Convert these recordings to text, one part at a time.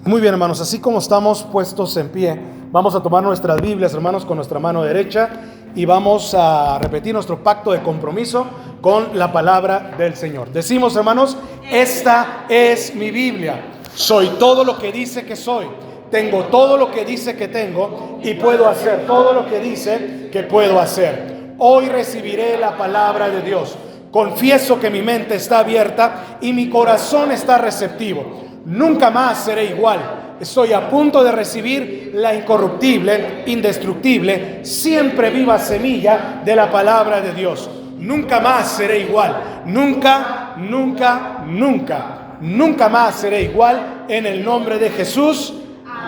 Muy bien, hermanos, así como estamos puestos en pie, vamos a tomar nuestras Biblias, hermanos, con nuestra mano derecha y vamos a repetir nuestro pacto de compromiso con la palabra del Señor. Decimos, hermanos, esta es mi Biblia. Soy todo lo que dice que soy. Tengo todo lo que dice que tengo y puedo hacer todo lo que dice que puedo hacer. Hoy recibiré la palabra de Dios. Confieso que mi mente está abierta y mi corazón está receptivo. Nunca más seré igual. Estoy a punto de recibir la incorruptible, indestructible, siempre viva semilla de la palabra de Dios. Nunca más seré igual. Nunca, nunca, nunca. Nunca más seré igual en el nombre de Jesús.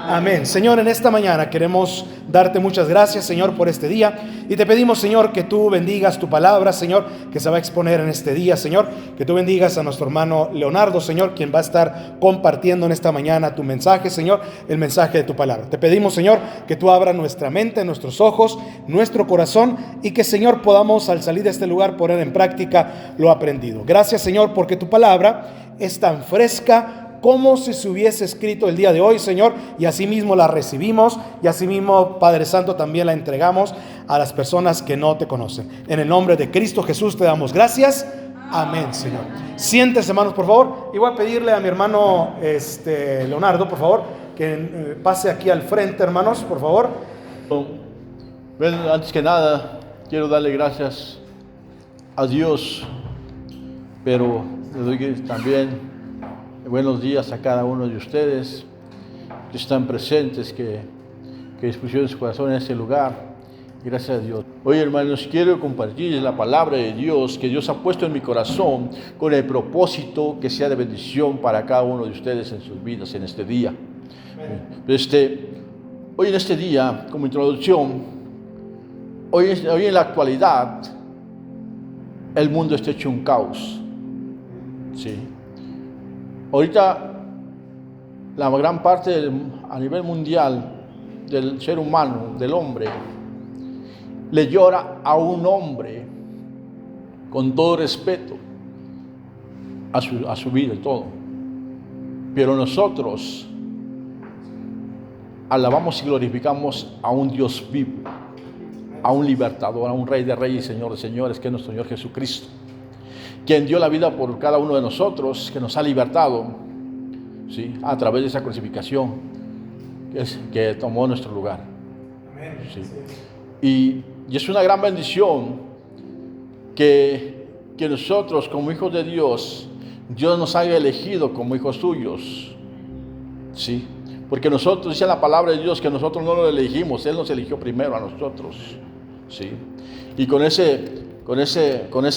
Amén. Señor, en esta mañana queremos darte muchas gracias, Señor, por este día. Y te pedimos, Señor, que tú bendigas tu palabra, Señor, que se va a exponer en este día, Señor. Que tú bendigas a nuestro hermano Leonardo, Señor, quien va a estar compartiendo en esta mañana tu mensaje, Señor, el mensaje de tu palabra. Te pedimos, Señor, que tú abras nuestra mente, nuestros ojos, nuestro corazón y que, Señor, podamos al salir de este lugar poner en práctica lo aprendido. Gracias, Señor, porque tu palabra es tan fresca como si se hubiese escrito el día de hoy, Señor, y asimismo la recibimos, y asimismo, Padre Santo, también la entregamos a las personas que no te conocen. En el nombre de Cristo Jesús te damos gracias. Amén, Señor. Siéntese, hermanos, por favor, y voy a pedirle a mi hermano Leonardo, por favor, que pase aquí al frente, hermanos, por favor. Bueno, antes que nada, quiero darle gracias a Dios, pero le doy también buenos días a cada uno de ustedes que están presentes, que dispusieron su corazón en este lugar. Gracias a Dios. Hoy, hermanos, quiero compartir la palabra de Dios que Dios ha puesto en mi corazón con el propósito que sea de bendición para cada uno de ustedes en sus vidas en este día. Hoy en este día, como introducción, hoy en la actualidad, el mundo está hecho un caos. Sí. Ahorita, la gran parte a nivel mundial del ser humano, del hombre, le llora a un hombre con todo respeto a su vida y todo. Pero nosotros alabamos y glorificamos a un Dios vivo, a un libertador, a un Rey de Reyes y Señor de Señores, que es nuestro Señor Jesucristo, quien dio la vida por cada uno de nosotros, que nos ha libertado, ¿sí?, a través de esa crucificación que tomó nuestro lugar. ¿Sí? Y es una gran bendición que nosotros, como hijos de Dios, Dios nos haya elegido como hijos suyos. ¿Sí? Porque nosotros, dice la palabra de Dios, que nosotros no lo elegimos, Él nos eligió primero a nosotros. ¿Sí? Y con ese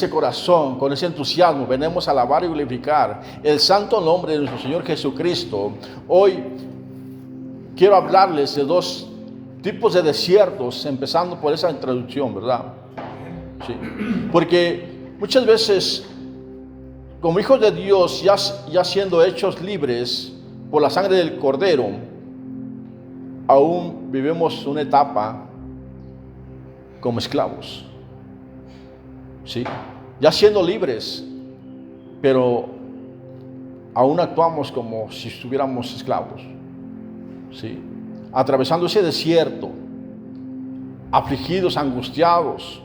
corazón, con ese entusiasmo, venimos a alabar y glorificar el santo nombre de nuestro Señor Jesucristo. Hoy quiero hablarles de dos tipos de desiertos, empezando por esa introducción, ¿verdad? Sí. Porque muchas veces, como hijos de Dios, ya siendo hechos libres por la sangre del Cordero, aún vivimos una etapa como esclavos. ¿Sí? Ya siendo libres, pero aún actuamos como si estuviéramos esclavos. ¿Sí? Atravesando ese desierto, afligidos, angustiados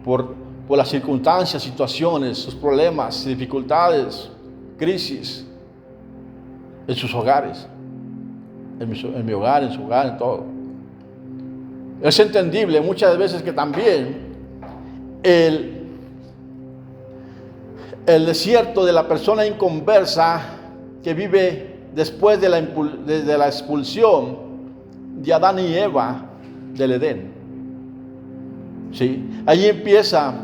por las circunstancias, situaciones, sus problemas, dificultades, crisis en sus hogares, en mi hogar, en su hogar, en todo. Es entendible muchas veces que también el desierto de la persona inconversa que vive después de la expulsión de Adán y Eva del Edén. ¿Sí? Allí empieza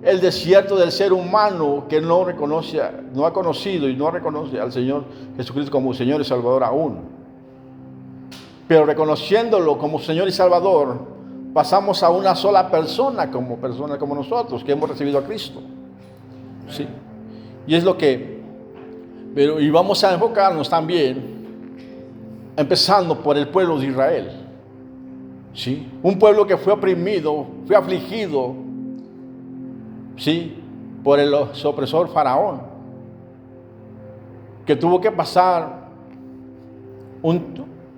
el desierto del ser humano que no ha conocido y no reconoce al Señor Jesucristo como Señor y Salvador aún. Pero reconociéndolo como Señor y Salvador, pasamos a una sola persona como nosotros, que hemos recibido a Cristo. ¿Sí? Y es lo que... y vamos a enfocarnos también, empezando por el pueblo de Israel. ¿Sí? Un pueblo que fue oprimido, fue afligido, ¿sí?, por su opresor Faraón, que tuvo que pasar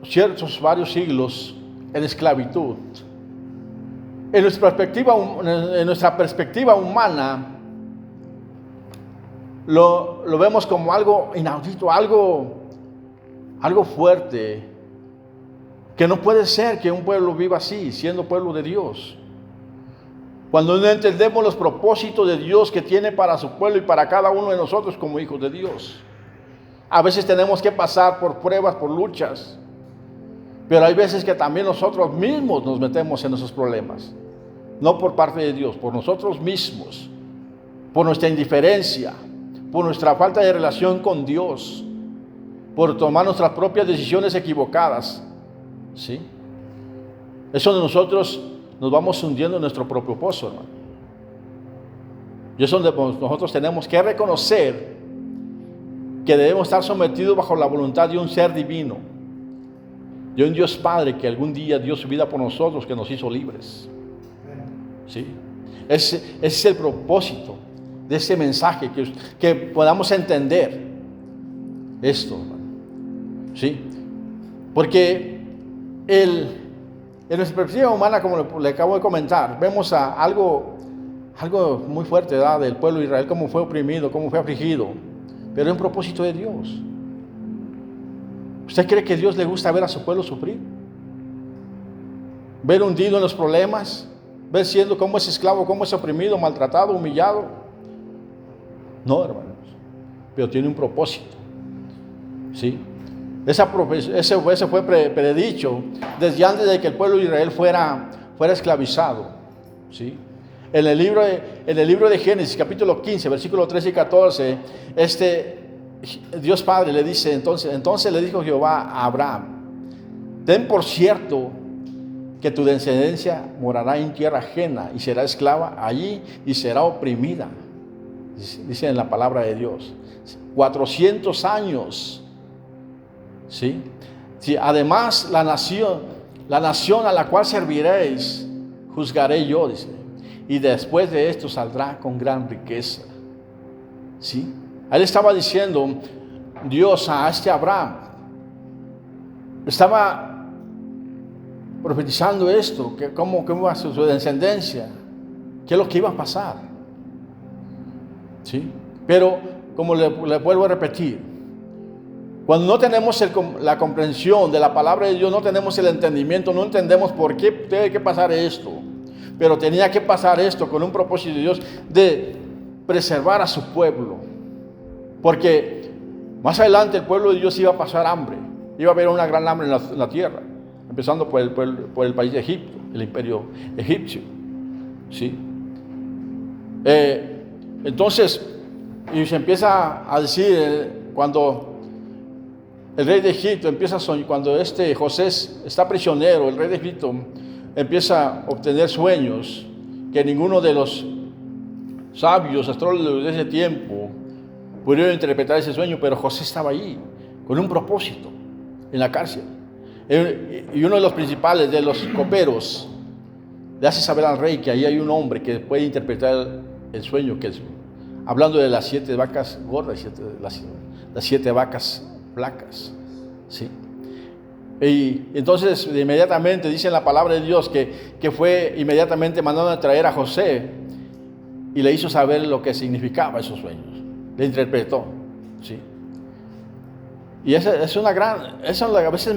ciertos varios siglos en esclavitud. En nuestra perspectiva humana, lo vemos como algo inaudito, algo fuerte, que no puede ser que un pueblo viva así, siendo pueblo de Dios. Cuando no entendemos los propósitos de Dios que tiene para su pueblo y para cada uno de nosotros como hijos de Dios. A veces tenemos que pasar por pruebas, por luchas, pero hay veces que también nosotros mismos nos metemos en esos problemas. No por parte de Dios, por nosotros mismos, por nuestra indiferencia, por nuestra falta de relación con Dios, por tomar nuestras propias decisiones equivocadas. ¿Sí? Eso de nosotros nos vamos hundiendo en nuestro propio pozo, hermano. Y es donde nosotros tenemos que reconocer que debemos estar sometidos bajo la voluntad de un ser divino, de un Dios Padre que algún día dio su vida por nosotros, que nos hizo libres. ¿Sí? Ese es el propósito de ese mensaje, que podamos entender esto, hermano. ¿Sí? Porque en nuestra perspectiva humana, como le acabo de comentar, vemos algo muy fuerte, ¿verdad? Del pueblo de Israel, cómo fue oprimido, cómo fue afligido, pero es un propósito de Dios. ¿Usted cree que a Dios le gusta ver a su pueblo sufrir? Ver hundido en los problemas, ver siendo como es esclavo, como es oprimido, maltratado, humillado. No, hermanos, pero tiene un propósito. ¿Sí? Ese fue predicho desde antes de que el pueblo de Israel fuera esclavizado. ¿Sí? En el libro de Génesis, capítulo 15, versículos 13 y 14, Dios Padre le dice, entonces le dijo Jehová a Abraham: ten por cierto que tu descendencia morará en tierra ajena y será esclava allí y será oprimida. Dice en la palabra de Dios, 400 años. ¿Sí? Sí, además la nación a la cual serviréis, juzgaré yo, dice, y después de esto saldrá con gran riqueza. ¿Sí? Él estaba diciendo, Dios a Abraham, estaba profetizando esto, que cómo iba a ser su descendencia, qué es lo que iba a pasar. ¿Sí? Pero, como le vuelvo a repetir, cuando no tenemos la comprensión de la palabra de Dios, no tenemos el entendimiento, no entendemos por qué tiene que pasar esto, pero tenía que pasar esto con un propósito de Dios de preservar a su pueblo, porque más adelante el pueblo de Dios iba a pasar hambre, iba a haber una gran hambre en la tierra, empezando por el país de Egipto, el imperio egipcio. ¿Sí? Entonces, y se empieza a decir, cuando el rey de Egipto empieza a soñar, cuando José está prisionero, el rey de Egipto empieza a obtener sueños que ninguno de los sabios, astrólogos de ese tiempo pudieron interpretar ese sueño, pero José estaba ahí con un propósito en la cárcel. Y uno de los principales, de los coperos, le hace saber al rey que ahí hay un hombre que puede interpretar el sueño, que es hablando de las 7 vacas gordas, las 7 vacas flacas. ¿Sí? Y entonces inmediatamente dice en la palabra de Dios que fue inmediatamente mandando a traer a José y le hizo saber lo que significaba esos sueños, le interpretó. ¿Sí? Y esa es una gran, eso a veces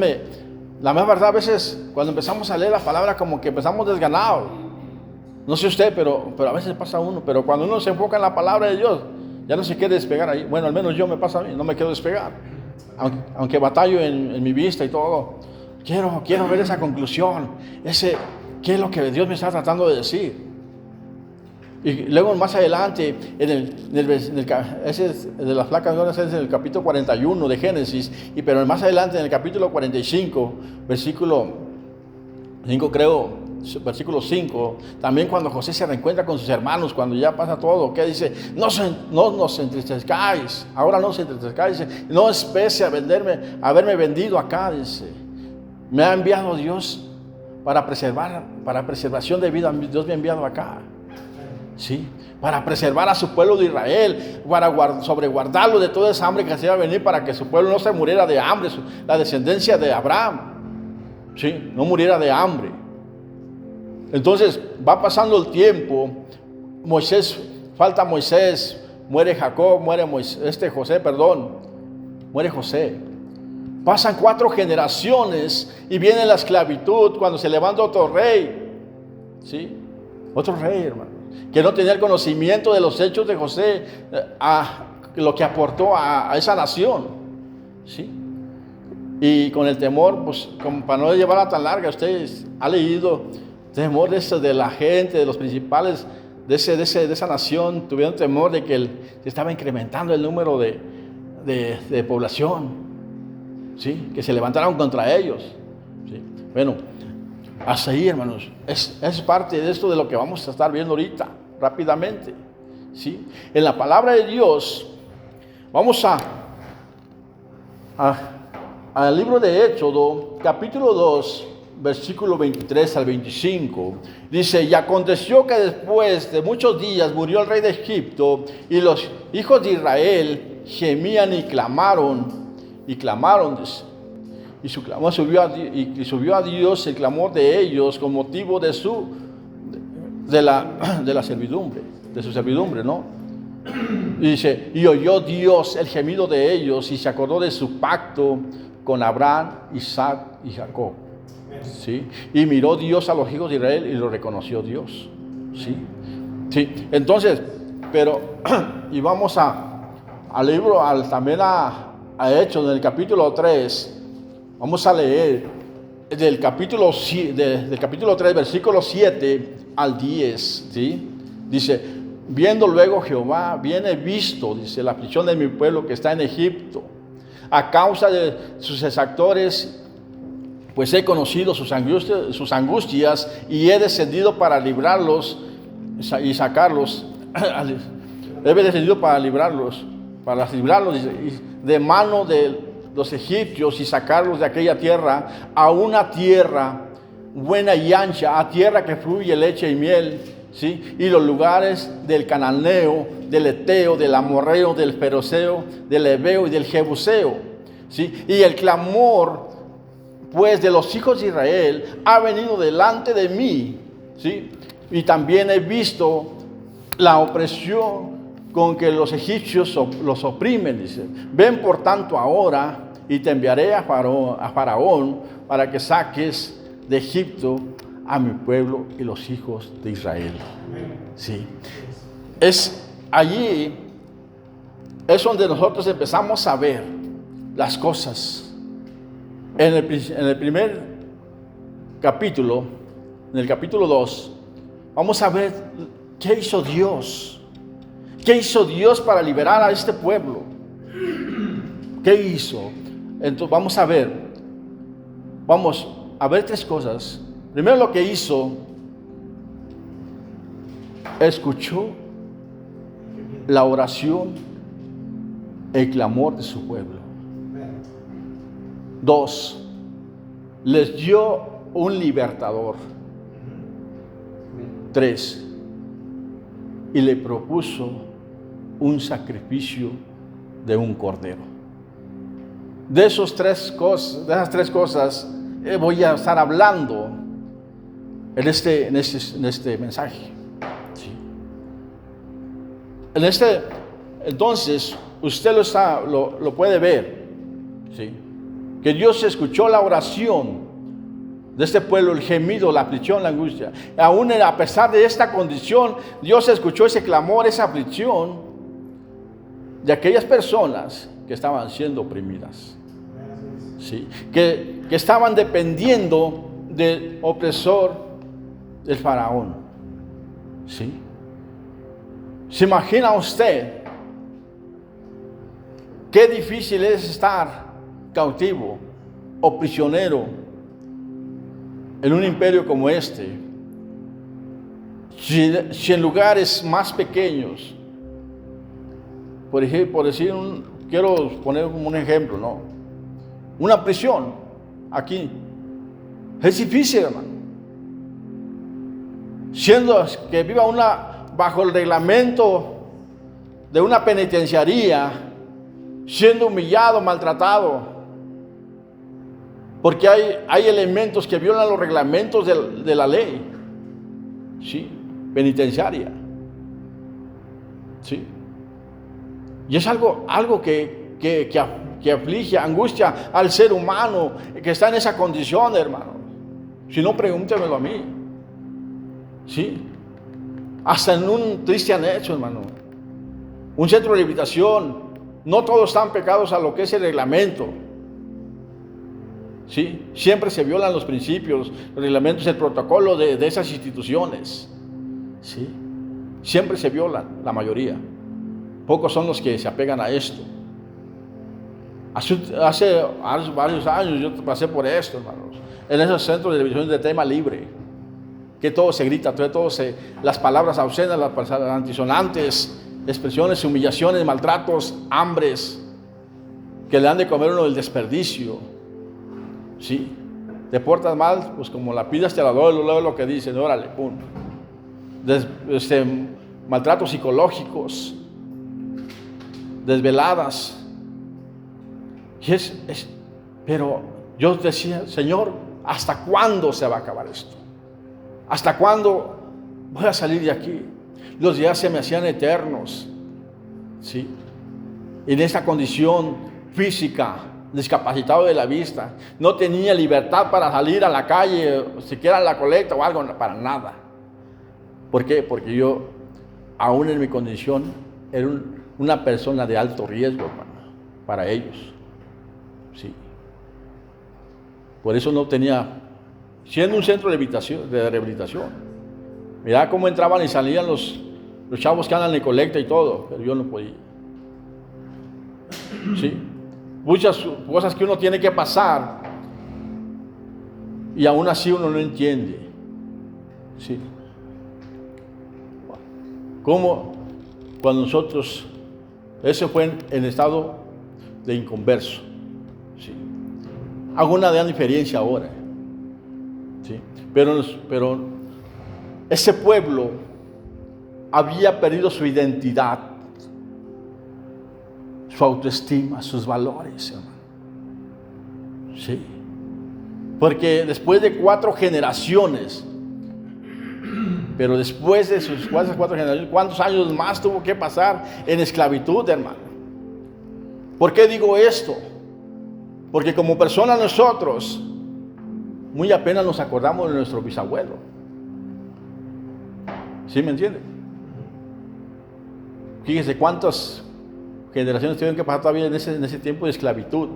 la más verdad, a veces cuando empezamos a leer la palabra como que empezamos desganados. No sé usted, pero a veces pasa uno, pero cuando uno se enfoca en la palabra de Dios, ya no se quiere despegar ahí. Bueno, al menos yo me pasa a mí, no me quiero despegar. Aunque batallo en mi vista y todo, quiero ver esa conclusión, qué es lo que Dios me está tratando de decir. Y luego más adelante, ese de las flacas gordas es en el capítulo 41 de Génesis, pero más adelante en el capítulo 45, versículo 5 creo, versículo 5, también cuando José se reencuentra con sus hermanos, cuando ya pasa todo, ¿qué dice? No os entristezcáis, ahora no os entristezcáis, no es pese haberme vendido acá, dice, me ha enviado Dios para preservación de vida, Dios me ha enviado acá. ¿sí? Para preservar a su pueblo de Israel, para sobreguardarlo de toda esa hambre que se iba a venir, para que su pueblo no se muriera de hambre, la descendencia de Abraham, ¿sí? No muriera de hambre. Entonces va pasando el tiempo, falta Moisés, muere Jacob, muere muere José. Pasan 4 generaciones y viene la esclavitud cuando se levanta otro rey, ¿sí? Otro rey, hermano, que no tenía el conocimiento de los hechos de José, lo que aportó a esa nación, ¿sí? Y con el temor, pues, como para no llevarla tan larga, ustedes han leído temor de la gente, de los principales de esa nación, tuvieron temor de que se estaba incrementando el número de población, ¿sí? Que se levantaron contra ellos, ¿sí? Bueno, hasta ahí, hermanos, es parte de esto de lo que vamos a estar viendo ahorita, rápidamente, ¿sí? En la palabra de Dios, vamos al libro de Éxodo, capítulo 2, versículo 23 al 25, dice: y aconteció que después de muchos días murió el rey de Egipto, y los hijos de Israel gemían y clamaron, dice. Y su clamor subió a Dios el clamor de ellos con motivo de su servidumbre, ¿no? Y dice: y oyó Dios el gemido de ellos y se acordó de su pacto con Abraham, Isaac y Jacob, ¿sí? Y miró Dios a los hijos de Israel y lo reconoció Dios, ¿sí? Sí. Entonces, y vamos al libro, también a Hechos, en el capítulo 3. Vamos a leer del capítulo 3, versículo 7 al 10, ¿sí? Dice: viendo luego Jehová, viene visto, dice, la aflicción de mi pueblo que está en Egipto, a causa de sus exactores, pues he conocido sus angustias y he descendido para librarlos y sacarlos. He descendido para librarlos de mano de los egipcios y sacarlos de aquella tierra a una tierra buena y ancha, a tierra que fluye leche y miel, ¿sí? Y los lugares del cananeo, del eteo, del amorreo, del feroceo, del heveo y del jebuseo, ¿sí? Y el clamor, pues, de los hijos de Israel ha venido delante de mí, ¿sí? Y también he visto la opresión con que los egipcios los oprimen, dice. Ven por tanto ahora y te enviaré a Faraón para que saques de Egipto a mi pueblo y los hijos de Israel. Sí. Allí es donde nosotros empezamos a ver las cosas. En el primer capítulo, en el capítulo 2, vamos a ver qué hizo Dios. ¿Qué hizo Dios para liberar a este pueblo? ¿Qué hizo? Entonces vamos a ver 3 cosas. Primero, lo que hizo: escuchó la oración, el clamor de su pueblo. 2, les dio un libertador. 3, y le propuso un sacrificio de un cordero. De esas 3 cosas voy a estar hablando en este mensaje, ¿sí? Entonces, usted lo puede ver, ¿sí? Que Dios escuchó la oración de este pueblo, el gemido, la aflicción, la angustia. Aún a pesar de esta condición, Dios escuchó ese clamor, esa aflicción de aquellas personas que estaban siendo oprimidas, ¿sí? Que estaban dependiendo del opresor, del faraón, ¿sí? ¿Se imagina usted qué difícil es estar cautivo o prisionero en un imperio como este? Si en lugares más pequeños, quiero poner como un ejemplo, ¿no? Una prisión aquí es difícil, hermano. Siendo que viva bajo el reglamento de una penitenciaría, siendo humillado, maltratado, porque hay elementos que violan los reglamentos de la ley, ¿sí? Penitenciaria, ¿sí? Y es algo que aflige, angustia al ser humano que está en esa condición, hermano. Si no, pregúntemelo a mí, ¿sí? Hasta en un triste anexo, hermano, un centro de rehabilitación, no todos están pecados a lo que es el reglamento, ¿sí? Siempre se violan los principios, los reglamentos, el protocolo de esas instituciones, ¿sí? Siempre se violan, la mayoría. Pocos son los que se apegan a esto. Hace varios años yo pasé por esto, hermanos, en esos centros de rehabilitación de tema libre, que todo se grita, las palabras obscenas, las palabras antisonantes, expresiones, humillaciones, maltratos, hambres, que le dan de comer uno el desperdicio, ¿sí? Te portas mal, pues como la pidas te la doy, luego lo que dicen, órale, pum. Maltratos psicológicos, desveladas. Y pero yo decía, Señor, ¿hasta cuándo se va a acabar esto? ¿Hasta cuándo voy a salir de aquí? Los días se me hacían eternos, ¿sí? En esta condición física, discapacitado de la vista, no tenía libertad para salir a la calle, siquiera a la colecta o algo, para nada. ¿Por qué? Porque yo, aún en mi condición, era una persona de alto riesgo, hermano, para ellos, ¿sí? Por eso no tenía, siendo un centro de rehabilitación, mirá cómo entraban y salían los chavos que andan en colecta y todo, pero yo no podía. ¿Sí? Muchas cosas que uno tiene que pasar y aún así uno no entiende. ¿Sí? Como cuando nosotros, ese fue en estado de inconverso. ¿Sí? Hago una gran diferencia ahora. ¿Sí? Pero ese pueblo había perdido su identidad, su autoestima, sus valores, hermano. Sí. Porque después de 4 generaciones, pero después de sus 4 generaciones, ¿cuántos años más tuvo que pasar en esclavitud, hermano? ¿Por qué digo esto? Porque como personas nosotros, muy apenas nos acordamos de nuestro bisabuelo. ¿Sí me entiende? Fíjese cuántas generaciones tuvieron que pasar todavía en ese tiempo de esclavitud.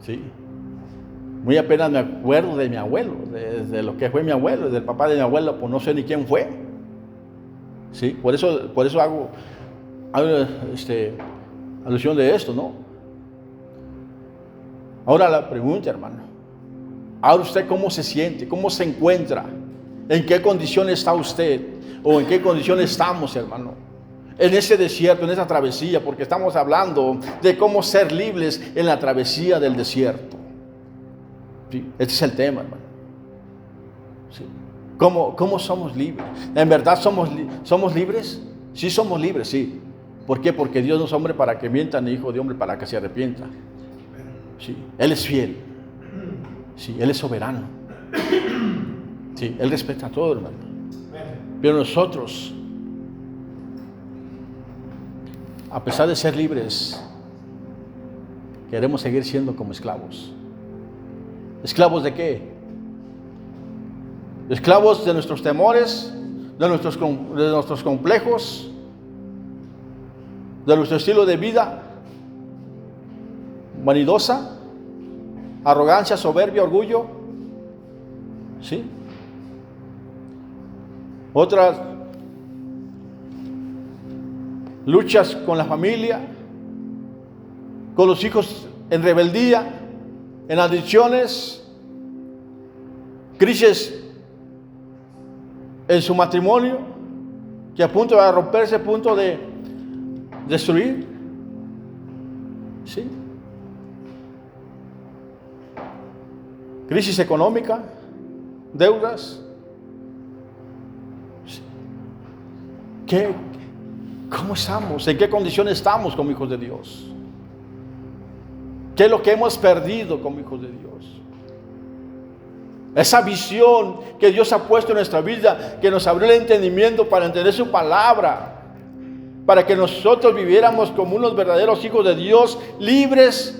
¿Sí? Muy apenas me acuerdo de mi abuelo, de lo que fue mi abuelo, del papá de mi abuelo, pues no sé ni quién fue. ¿Sí? Por eso hago alusión de esto, ¿no? Ahora la pregunta, hermano. Ahora usted cómo se siente, cómo se encuentra, en qué condición está usted o en qué condición estamos, hermano, en ese desierto, en esa travesía, porque estamos hablando de cómo ser libres en la travesía del desierto. ¿Sí? Este es el tema, hermano. ¿Sí? ¿Cómo somos libres? ¿En verdad somos libres? Sí somos libres, sí. ¿Por qué? Porque Dios no es hombre para que mienta, ni hijo de hombre para que se arrepienta. Sí. Él es fiel. Sí, Él es soberano. Sí, Él respeta a todo, hermano. Pero nosotros, a pesar de ser libres, queremos seguir siendo como esclavos. ¿Esclavos de qué? Esclavos de nuestros temores, de nuestros complejos, de nuestro estilo de vida vanidosa, arrogancia, soberbia, orgullo. ¿Sí? Otras luchas con la familia, con los hijos en rebeldía, en adicciones, crisis en su matrimonio, que a punto de romperse, a punto de destruir. ¿Sí? Crisis económica, deudas. ¿Cómo estamos? ¿En qué condición estamos como hijos de Dios? ¿Qué es lo que hemos perdido como hijos de Dios? Esa visión que Dios ha puesto en nuestra vida, que nos abrió el entendimiento para entender su palabra, para que nosotros viviéramos como unos verdaderos hijos de Dios, libres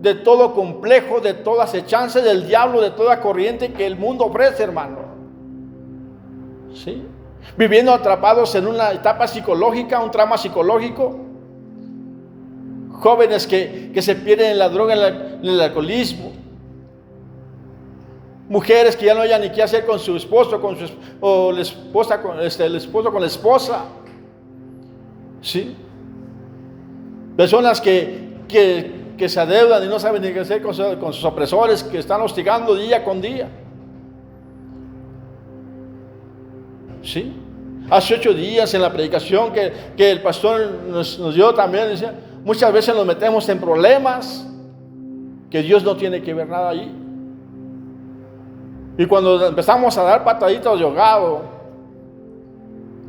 de todo complejo, de toda acechanza del diablo, de toda corriente que el mundo ofrece, hermano. ¿Sí? Viviendo atrapados en una etapa psicológica, un trauma psicológico. Jóvenes que se pierden en la droga, en el alcoholismo. Mujeres que ya no hayan ni qué hacer con su esposo, o la esposa, el esposo con la esposa. ¿Sí? Personas que se adeudan y no saben ni qué hacer con sus opresores, que están hostigando día con día. ¿Sí? Hace 8 días en la predicación que el pastor nos dio también, decía, muchas veces nos metemos en problemas que Dios no tiene que ver nada allí. Y cuando empezamos a dar pataditas de ahogado,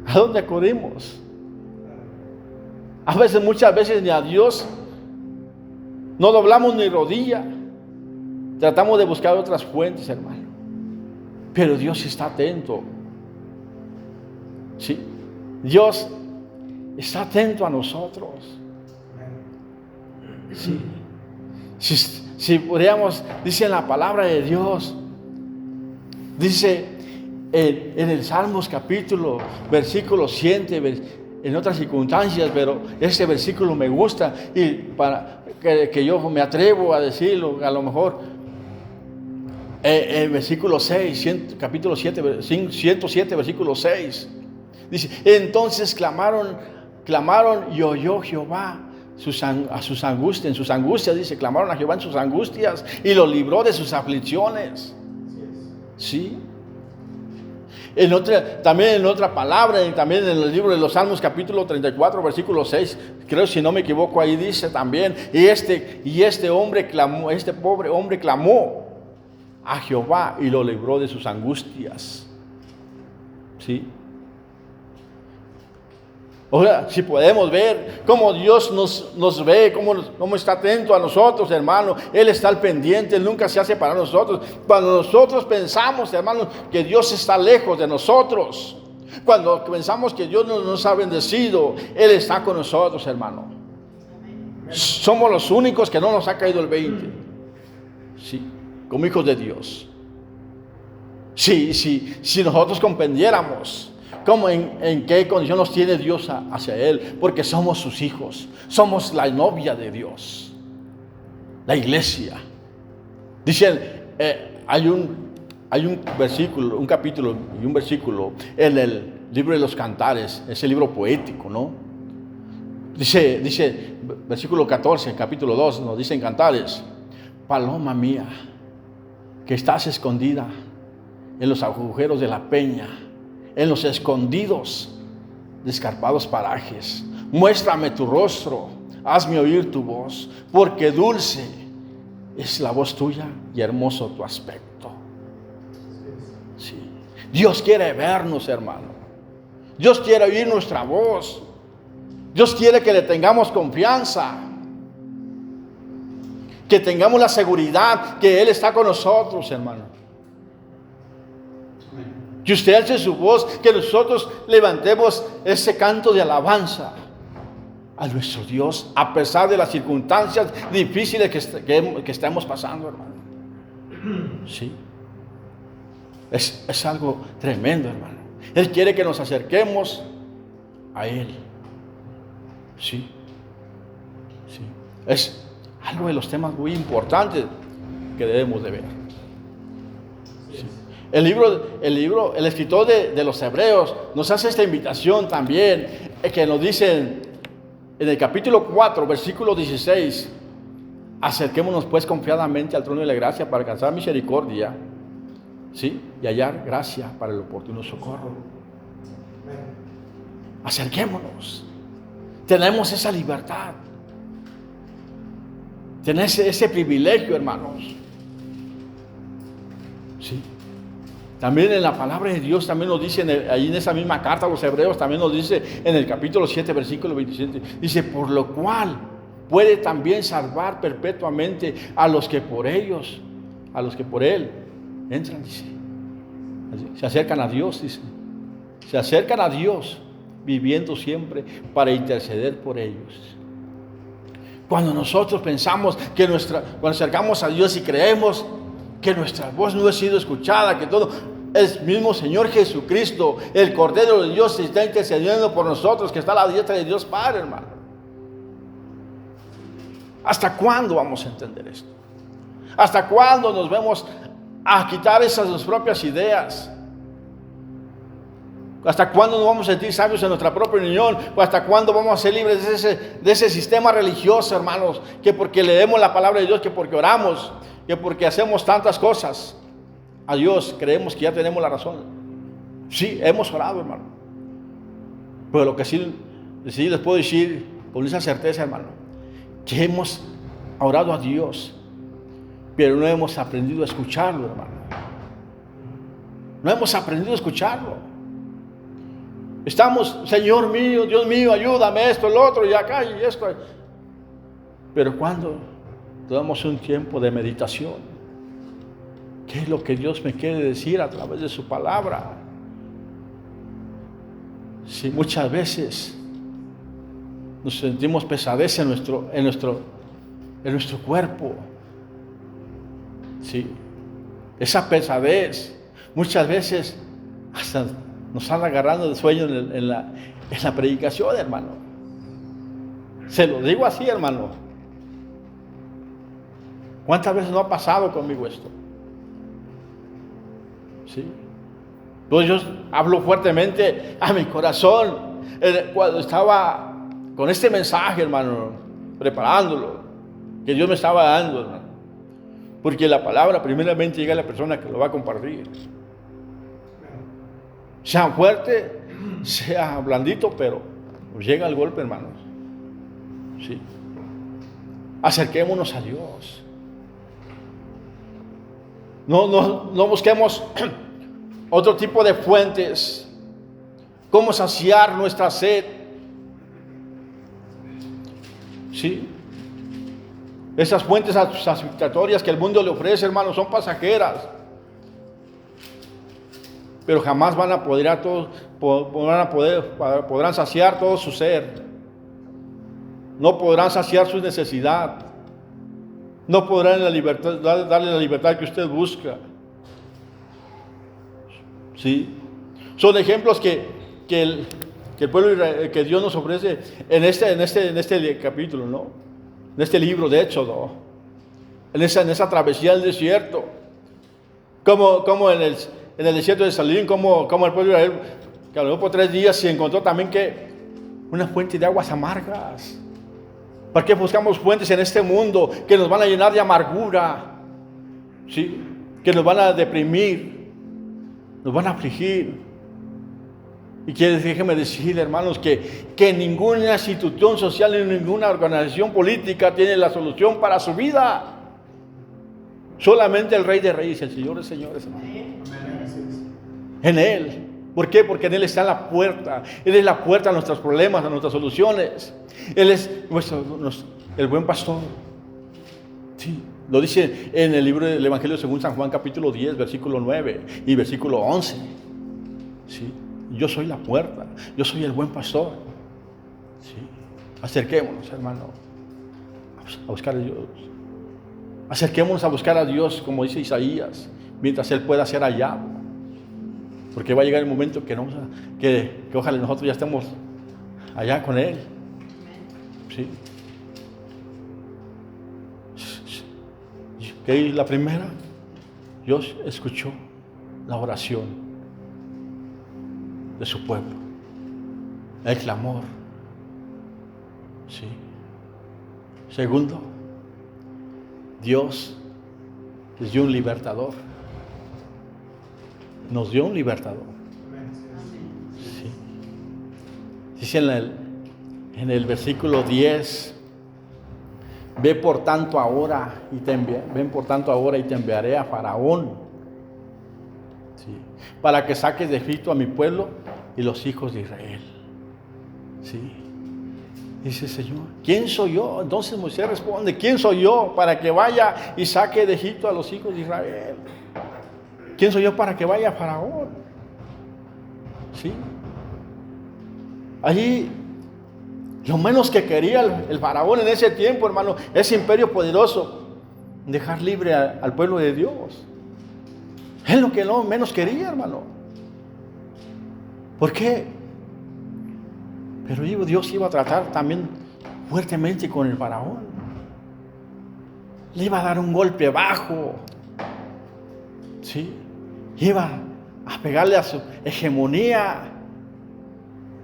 ¿a dónde acudimos? Muchas veces ni a Dios no doblamos ni rodilla. Tratamos de buscar otras fuentes, hermano. Pero Dios está atento. ¿Sí? Dios está atento a nosotros. ¿Sí? Si podríamos, dice en la palabra de Dios, dice en el Salmos capítulo, versículo 7, en otras circunstancias, pero este versículo me gusta y para que yo me atrevo a decirlo, a lo mejor, el versículo 6, capítulo 107, versículo 6, dice, entonces clamaron y oyó Jehová a sus angustias, dice, clamaron a Jehová en sus angustias y lo libró de sus aflicciones. ¿Sí? También en otra palabra, también en el libro de los Salmos capítulo 34, versículo 6, creo si no me equivoco, ahí dice también, este pobre hombre clamó a Jehová y lo libró de sus angustias. ¿Sí? Ahora, si podemos ver cómo Dios nos ve, cómo está atento a nosotros, hermano. Él está al pendiente, Él nunca se hace para nosotros. Cuando nosotros pensamos, hermano, que Dios está lejos de nosotros, cuando pensamos que Dios no nos ha bendecido, Él está con nosotros, hermano. Somos los únicos que no nos ha caído el 20. Sí, como hijos de Dios. Si nosotros comprendiéramos en qué condición nos tiene Dios hacia Él, porque somos sus hijos, somos la novia de Dios, la iglesia. Dicen, hay un versículo, un capítulo y un versículo en el libro de los Cantares, ese libro poético, ¿no? Dice, versículo 14, capítulo 2, nos dicen Cantares, paloma mía, que estás escondida en los agujeros de la peña, en los escondidos de escarpados parajes. Muéstrame tu rostro, hazme oír tu voz, porque dulce es la voz tuya y hermoso tu aspecto. Sí. Dios quiere vernos, hermano. Dios quiere oír nuestra voz. Dios quiere que le tengamos confianza, que tengamos la seguridad que Él está con nosotros, hermano. Que usted alce su voz, que nosotros levantemos ese canto de alabanza a nuestro Dios, a pesar de las circunstancias difíciles que estamos pasando, hermano. Sí. Es algo tremendo, hermano. Él quiere que nos acerquemos a Él. Sí. Sí. Es algo de los temas muy importantes que debemos de ver. El escritor de los Hebreos nos hace esta invitación también, que nos dice en el capítulo 4, versículo 16, acerquémonos pues confiadamente al trono de la gracia para alcanzar misericordia, ¿sí? Y hallar gracia para el oportuno socorro. Acerquémonos. Tenemos esa libertad. Tenemos ese privilegio, hermanos. Sí. También en la palabra de Dios, también nos dice, ahí en esa misma carta a los Hebreos, también nos dice en el capítulo 7, versículo 27, dice, por lo cual puede también salvar perpetuamente a los que por Él entran, dice. Se acercan a Dios, dice. Se acercan a Dios, viviendo siempre para interceder por ellos. Cuando nosotros pensamos que cuando acercamos a Dios y creemos que nuestra voz no ha sido escuchada, que todo, el mismo Señor Jesucristo, el Cordero de Dios, está intercediendo por nosotros, que está a la diestra de Dios Padre, hermano. ¿Hasta cuándo vamos a entender esto? ¿Hasta cuándo nos vamos a quitar esas propias ideas? ¿Hasta cuándo nos vamos a sentir sabios en nuestra propia opinión? ¿O hasta cuándo vamos a ser libres de ese sistema religioso, hermanos? Que porque leemos la palabra de Dios, que porque oramos, que porque hacemos tantas cosas a Dios, creemos que ya tenemos la razón. Sí, hemos orado, hermano. Pero lo que sí les puedo decir con esa certeza, hermano, que hemos orado a Dios, pero no hemos aprendido a escucharlo, hermano. No hemos aprendido a escucharlo. Estamos, Señor mío, Dios mío, ayúdame, esto, lo otro, y acá, y esto. Pero cuando damos un tiempo de meditación, ¿qué es lo que Dios me quiere decir a través de su palabra? Si muchas veces nos sentimos pesadez en nuestro cuerpo, ¿sí? Esa pesadez muchas veces hasta nos anda agarrando de sueño en la predicación, hermano. Se lo digo así, hermano. ¿Cuántas veces no ha pasado conmigo esto? ¿Sí? Entonces yo hablo fuertemente a mi corazón cuando estaba con este mensaje, hermano, preparándolo, que Dios me estaba dando, hermano. Porque la palabra primeramente llega a la persona que lo va a compartir. Sea fuerte, sea blandito, pero llega el golpe, hermanos. ¿Sí? Acerquémonos a Dios. No busquemos otro tipo de fuentes. ¿Cómo saciar nuestra sed? ¿Sí? Esas fuentes satisfactorias que el mundo le ofrece, hermanos, son pasajeras. Pero jamás podrán saciar todo su ser. No podrán saciar su necesidad. No podrán darle la libertad que usted busca. ¿Sí? Son ejemplos que el pueblo que Dios nos ofrece en este capítulo, ¿no? En este libro de Éxodo, en esa travesía del desierto, como en el desierto de Salim, como el pueblo de Israel caminó por 3 días y encontró también que una fuente de aguas amargas. ¿Para qué buscamos fuentes en este mundo que nos van a llenar de amargura? ¿Sí? Que nos van a deprimir, nos van a afligir. Y déjeme decirle, hermanos, que ninguna institución social ni ninguna organización política tiene la solución para su vida. Solamente el Rey de Reyes, el Señor de Señores, hermanos. En Él. ¿Por qué? Porque en Él está la puerta. Él es la puerta a nuestros problemas, a nuestras soluciones. Él es el buen pastor. Sí, lo dice en el libro del Evangelio según San Juan, capítulo 10, versículo 9 y versículo 11. Sí, yo soy la puerta, yo soy el buen pastor. Sí, acerquémonos, hermano, a buscar a Dios. Acerquémonos a buscar a Dios, como dice Isaías, mientras Él pueda ser hallado. Porque va a llegar el momento que ojalá nosotros ya estemos allá con Él. ¿Sí? ¿Qué es la primera? Dios escuchó la oración de su pueblo, el clamor. ¿Sí? Segundo, Dios les dio un libertador. Nos dio un libertador. Sí. Dice en el versículo 10: ven por tanto ahora y te enviaré a Faraón ¿sí? Para que saques de Egipto a mi pueblo y los hijos de Israel. ¿Sí? Dice Señor, ¿quién soy yo? Entonces Moisés responde, ¿quién soy yo para que vaya y saque de Egipto a los hijos de Israel? ¿Quién soy yo para que vaya a Faraón? ¿Sí? Allí, lo menos que quería el Faraón en ese tiempo, hermano, ese imperio poderoso, dejar libre al pueblo de Dios. Es lo que no menos quería, hermano. ¿Por qué? Pero Dios iba a tratar también fuertemente con el Faraón. Le iba a dar un golpe bajo. ¿Sí? Iba a pegarle a su hegemonía,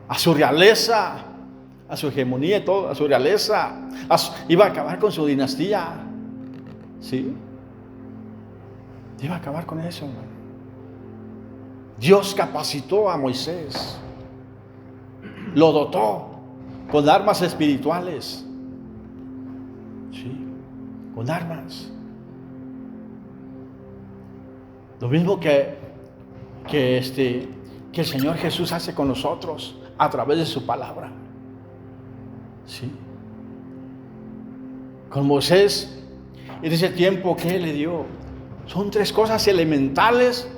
a su realeza, a su hegemonía y todo, a su realeza. Iba a acabar con su dinastía. ¿Sí? Iba a acabar con eso, hermano. Dios capacitó a Moisés. Lo dotó con armas espirituales. Sí, con armas. Lo mismo que el Señor Jesús hace con nosotros a través de su palabra. Sí. Con Moisés, en ese tiempo que Él le dio, son 3 cosas elementales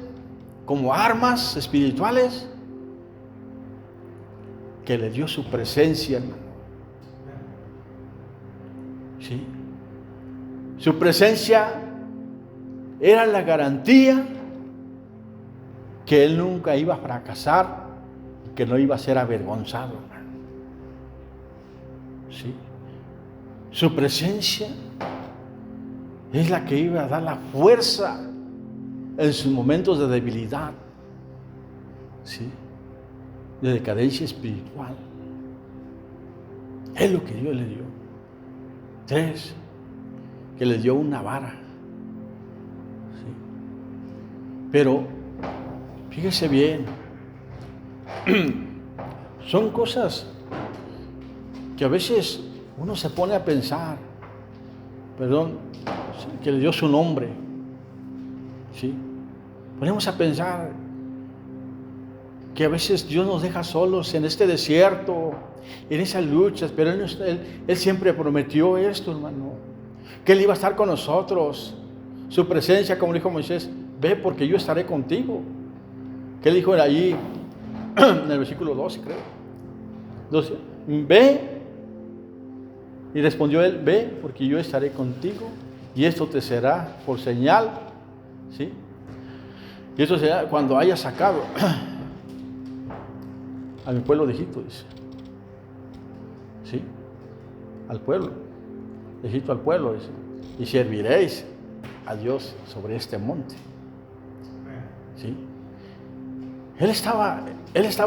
como armas espirituales que le dio su presencia, hermano. ¿Sí? Su presencia era la garantía que él nunca iba a fracasar, que no iba a ser avergonzado, hermano. ¿Sí? Su presencia es la que iba a dar la fuerza en sus momentos de debilidad. ¿Sí? De decadencia espiritual. Es lo que Dios le dio. 3, que le dio una vara. ¿Sí? Pero fíjese bien, son cosas que a veces uno se pone a pensar, que le dio su nombre. ¿Sí? Ponemos a pensar que a veces Dios nos deja solos en este desierto, en esas luchas, pero Él siempre prometió esto, hermano, que Él iba a estar con nosotros. Su presencia, como dijo Moisés, ve porque yo estaré contigo. Que Él dijo allí, en el versículo 12, creo. 12, ve, y respondió Él, ve porque yo estaré contigo, y esto te será por señal, ¿sí? Y esto será cuando haya sacado a mi pueblo de Egipto, dice. ¿Sí? Al pueblo. De Egipto al pueblo, dice. Y serviréis a Dios sobre este monte. ¿Sí? Él estaba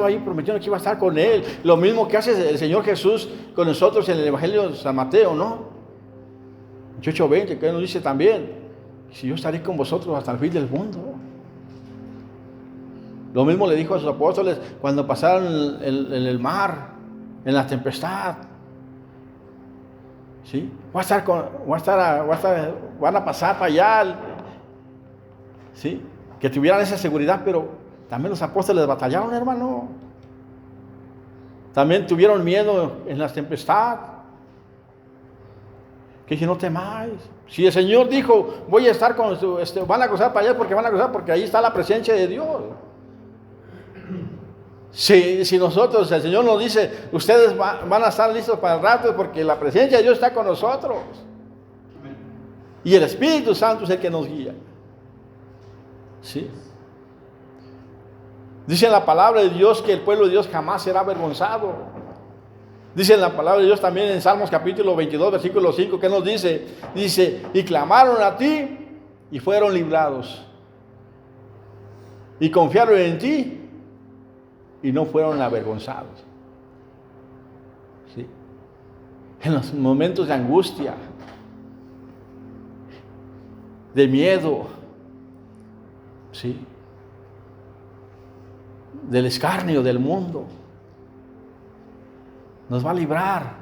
ahí prometiendo que iba a estar con él. Lo mismo que hace el Señor Jesús con nosotros en el Evangelio de San Mateo, ¿no? 28:20, que Él nos dice también, si yo estaré con vosotros hasta el fin del mundo. Lo mismo le dijo a sus apóstoles cuando pasaron en el mar, en la tempestad. ¿Sí? Van a pasar para allá. ¿Sí? Que tuvieran esa seguridad, pero también los apóstoles batallaron, hermano. También tuvieron miedo en la tempestad. Que si no temáis. Si el Señor dijo, voy a estar con van a cruzar para allá porque ahí está la presencia de Dios. Si nosotros, el Señor nos dice, ustedes van a estar listos para el rato porque la presencia de Dios está con nosotros. Y el Espíritu Santo es el que nos guía. ¿Sí? Dice en la palabra de Dios que el pueblo de Dios jamás será avergonzado. Dice en la palabra de Dios también en Salmos capítulo 22, versículo 5, ¿qué nos dice? Dice, y clamaron a ti y fueron librados. Y confiaron en ti y no fueron avergonzados. ¿Sí? En los momentos de angustia, de miedo, ¿sí? Del escarnio del mundo, nos va a librar.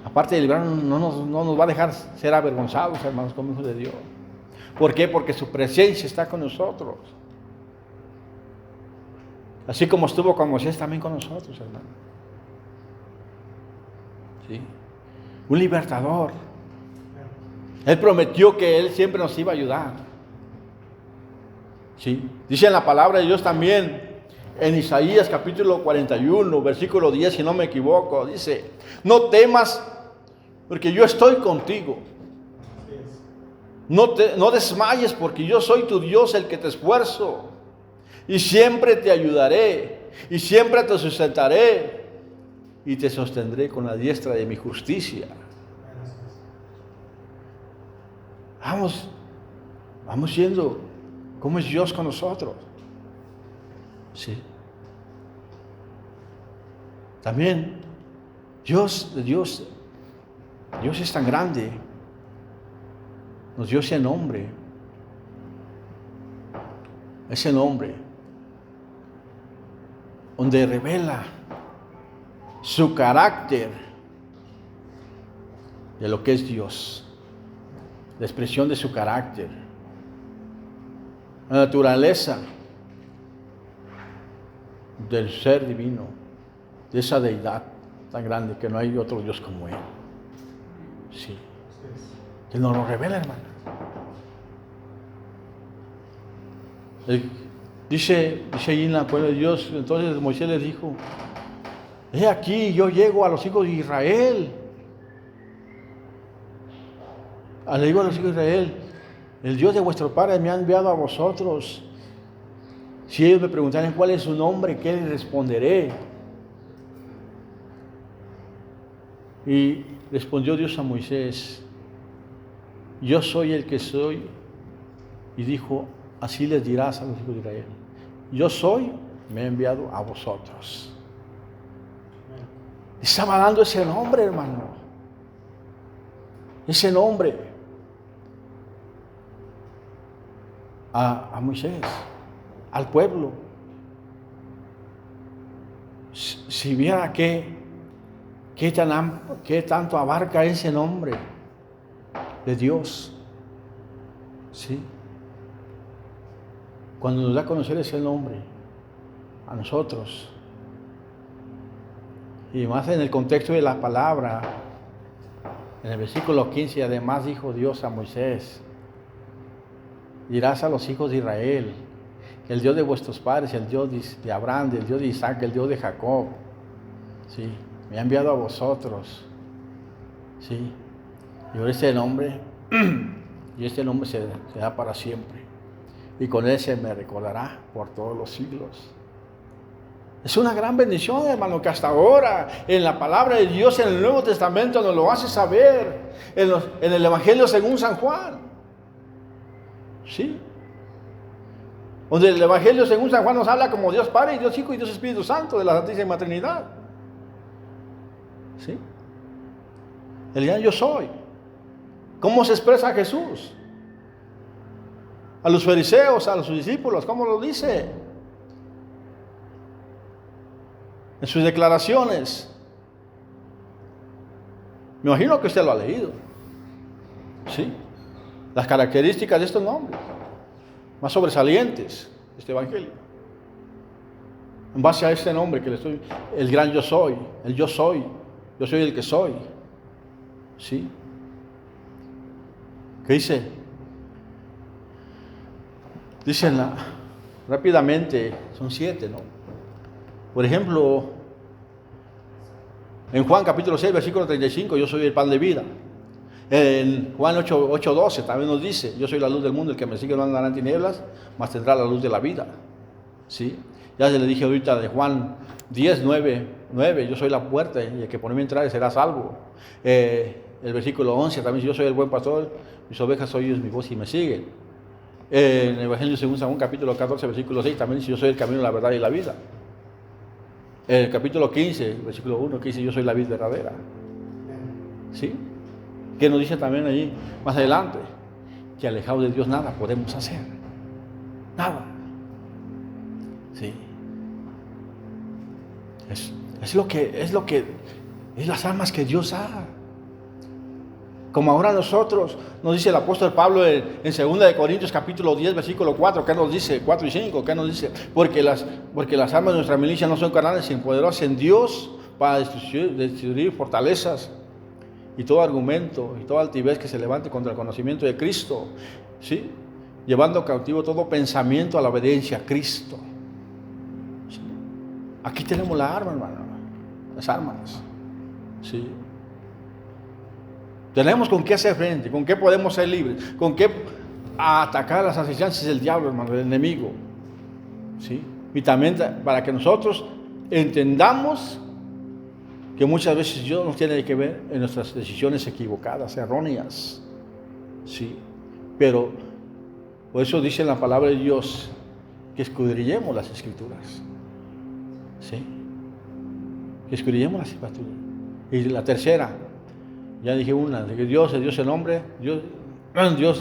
Aparte de librarnos, no nos va a dejar ser avergonzados, hermanos, como hijos de Dios. ¿Por qué? Porque su presencia está con nosotros. Así como estuvo con Moisés, también con nosotros, hermano. ¿Sí? Un libertador. Él prometió que Él siempre nos iba a ayudar. ¿Sí? Dice en la palabra de Dios también, en Isaías capítulo 41, versículo 10, si no me equivoco, dice: no temas, porque yo estoy contigo. No desmayes, porque yo soy tu Dios, el que te esfuerzo. Y siempre te ayudaré, y siempre te sustentaré, y te sostendré con la diestra de mi justicia. Vamos viendo cómo es Dios con nosotros. Sí. También Dios es tan grande. Nos dio ese nombre. Ese nombre donde revela su carácter de lo que es Dios. La expresión de su carácter. La naturaleza del ser divino, de esa deidad tan grande que no hay otro Dios como Él. Sí. Él nos lo revela, hermano. Dice ahí en la palabra de Dios, entonces Moisés les dijo: he aquí, yo llego a los hijos de Israel. Le digo a los hijos de Israel: el Dios de vuestro padre me ha enviado a vosotros. Si ellos me preguntaran cuál es su nombre, ¿qué les responderé? Y respondió Dios a Moisés: yo soy el que soy. Y dijo: así les dirás a los hijos de Israel: yo soy, me he enviado a vosotros. Estaba dando ese nombre, hermano. Ese nombre a Moisés, al pueblo. Si viera qué tanto abarca ese nombre de Dios. ¿Sí? Cuando nos da a conocer ese nombre a nosotros, y más en el contexto de la palabra, en el versículo 15, además dijo Dios a Moisés: dirás a los hijos de Israel que el Dios de vuestros padres, el Dios de Abraham, el Dios de Isaac, el Dios de Jacob, ¿sí?, me ha enviado a vosotros. ¿Sí? Y por este nombre, y este nombre se da para siempre. Y con él se me recordará por todos los siglos. Es una gran bendición, hermano, que hasta ahora en la palabra de Dios en el Nuevo Testamento nos lo hace saber en el Evangelio según San Juan. ¿Sí? Donde el Evangelio según San Juan nos habla como Dios Padre, y Dios Hijo y Dios Espíritu Santo de la Santísima Trinidad. ¿Sí? El gran yo soy. ¿Cómo se expresa Jesús? A los fariseos, a sus discípulos, ¿cómo lo dice? En sus declaraciones. Me imagino que usted lo ha leído. ¿Sí? Las características de estos nombres más sobresalientes de este evangelio. En base a este nombre que le estoy, el gran yo soy, el yo soy el que soy. ¿Sí? ¿Qué dice? Dicen rápidamente, son 7, ¿no? Por ejemplo, en Juan capítulo 6, versículo 35, yo soy el pan de vida. En Juan 8:12 también nos dice: yo soy la luz del mundo, el que me sigue no andará en tinieblas, mas tendrá la luz de la vida. ¿Sí? Ya se le dije ahorita de Juan 10:9, yo soy la puerta y el que por mí entrare será salvo. El versículo 11 también dice: yo soy el buen pastor, mis ovejas oyen mi voz y me siguen. En el Evangelio según San Juan capítulo 14, versículo 6 también dice: yo soy el camino, la verdad y la vida. En el capítulo 15, versículo 1, que dice: yo soy la vid verdadera. ¿Sí? Que nos dice también allí más adelante que alejados de Dios nada podemos hacer. Nada. ¿Sí? Es las armas que Dios da. Como ahora nosotros, nos dice el apóstol Pablo en 2 de Corintios capítulo 10, versículo 4, ¿qué nos dice? 4 y 5, ¿qué nos dice? Porque las armas de nuestra milicia no son carnales, sino poderosas en Dios para destruir fortalezas y todo argumento y toda altivez que se levante contra el conocimiento de Cristo, ¿sí? Llevando cautivo todo pensamiento a la obediencia a Cristo. ¿Sí? Aquí tenemos la arma, hermano, las armas, ¿sí? Tenemos con qué hacer frente, con qué podemos ser libres, con qué atacar las asechanzas del diablo, hermano, del enemigo, ¿sí? Y también para que nosotros entendamos que muchas veces Dios nos tiene que ver en nuestras decisiones equivocadas, erróneas, ¿sí? Pero por eso dice la palabra de Dios que escudriñemos las Escrituras, ¿sí? Que escudriñemos las Escrituras. Y la tercera, ya dije una, de que Dios le dio ese nombre, Dios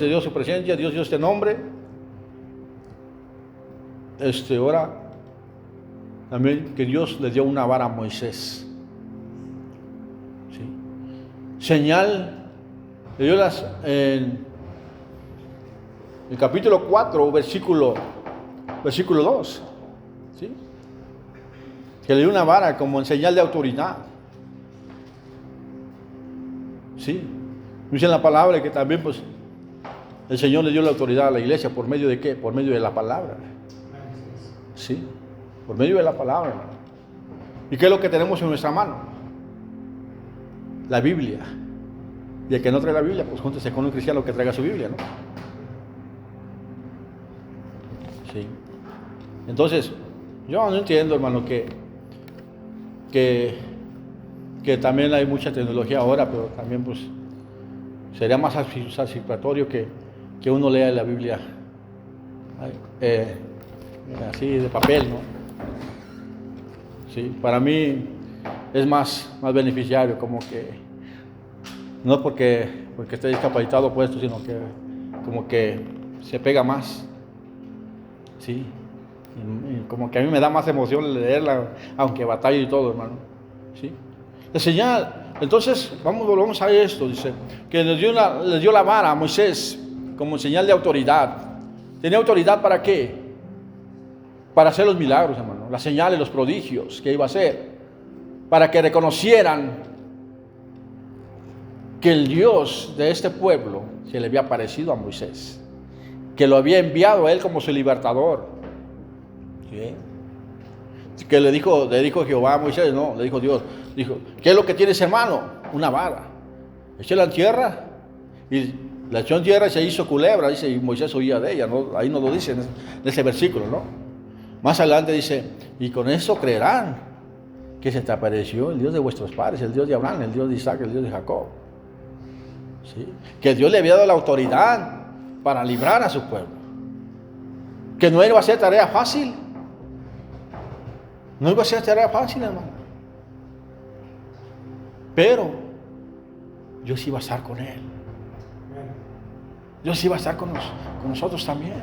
le dio su presencia, Dios dio este nombre. Ahora también que Dios le dio una vara a Moisés. ¿Sí? Señal, le dio en el capítulo 4, versículo 2. ¿Sí? Que le dio una vara como en señal de autoridad. Sí, dice en la palabra que también pues el Señor le dio la autoridad a la iglesia. ¿Por medio de qué? Por medio de la palabra. Sí, por medio de la palabra. ¿Y qué es lo que tenemos en nuestra mano? La Biblia. Y el que no trae la Biblia, pues júntese con un cristiano que traiga su Biblia, ¿no? Sí. Entonces, yo no entiendo, hermano, que también hay mucha tecnología ahora, pero también pues sería más satisfactorio que uno lea la Biblia así de papel, ¿no? Sí, para mí es más beneficiario, como que no porque esté discapacitado puesto, sino que como que se pega más, sí, y como que a mí me da más emoción leerla, aunque batalla y todo, hermano, sí. La señal, entonces, volvamos a esto, dice, que les dio la vara a Moisés como señal de autoridad. ¿Tenía autoridad para qué? Para hacer los milagros, hermano, las señales, los prodigios que iba a hacer, para que reconocieran que el Dios de este pueblo se le había aparecido a Moisés, que lo había enviado a él como su libertador. ¿Sí? Que le dijo Jehová a Moisés, no, le dijo Dios, dijo, ¿qué es lo que tienes, hermano? Una vara. Échela en tierra. Y la echó en tierra y se hizo culebra, dice, y Moisés huía de ella, ¿no? Ahí no lo dice en ese versículo, ¿no? Más adelante dice, y con eso creerán que se te apareció el Dios de vuestros padres, el Dios de Abraham, el Dios de Isaac, el Dios de Jacob. ¿Sí? Que Dios le había dado la autoridad para librar a su pueblo. Que no iba a ser tarea fácil. No iba a ser tarea fácil, hermano. Pero Dios iba a estar con él. Dios iba a estar con nosotros también.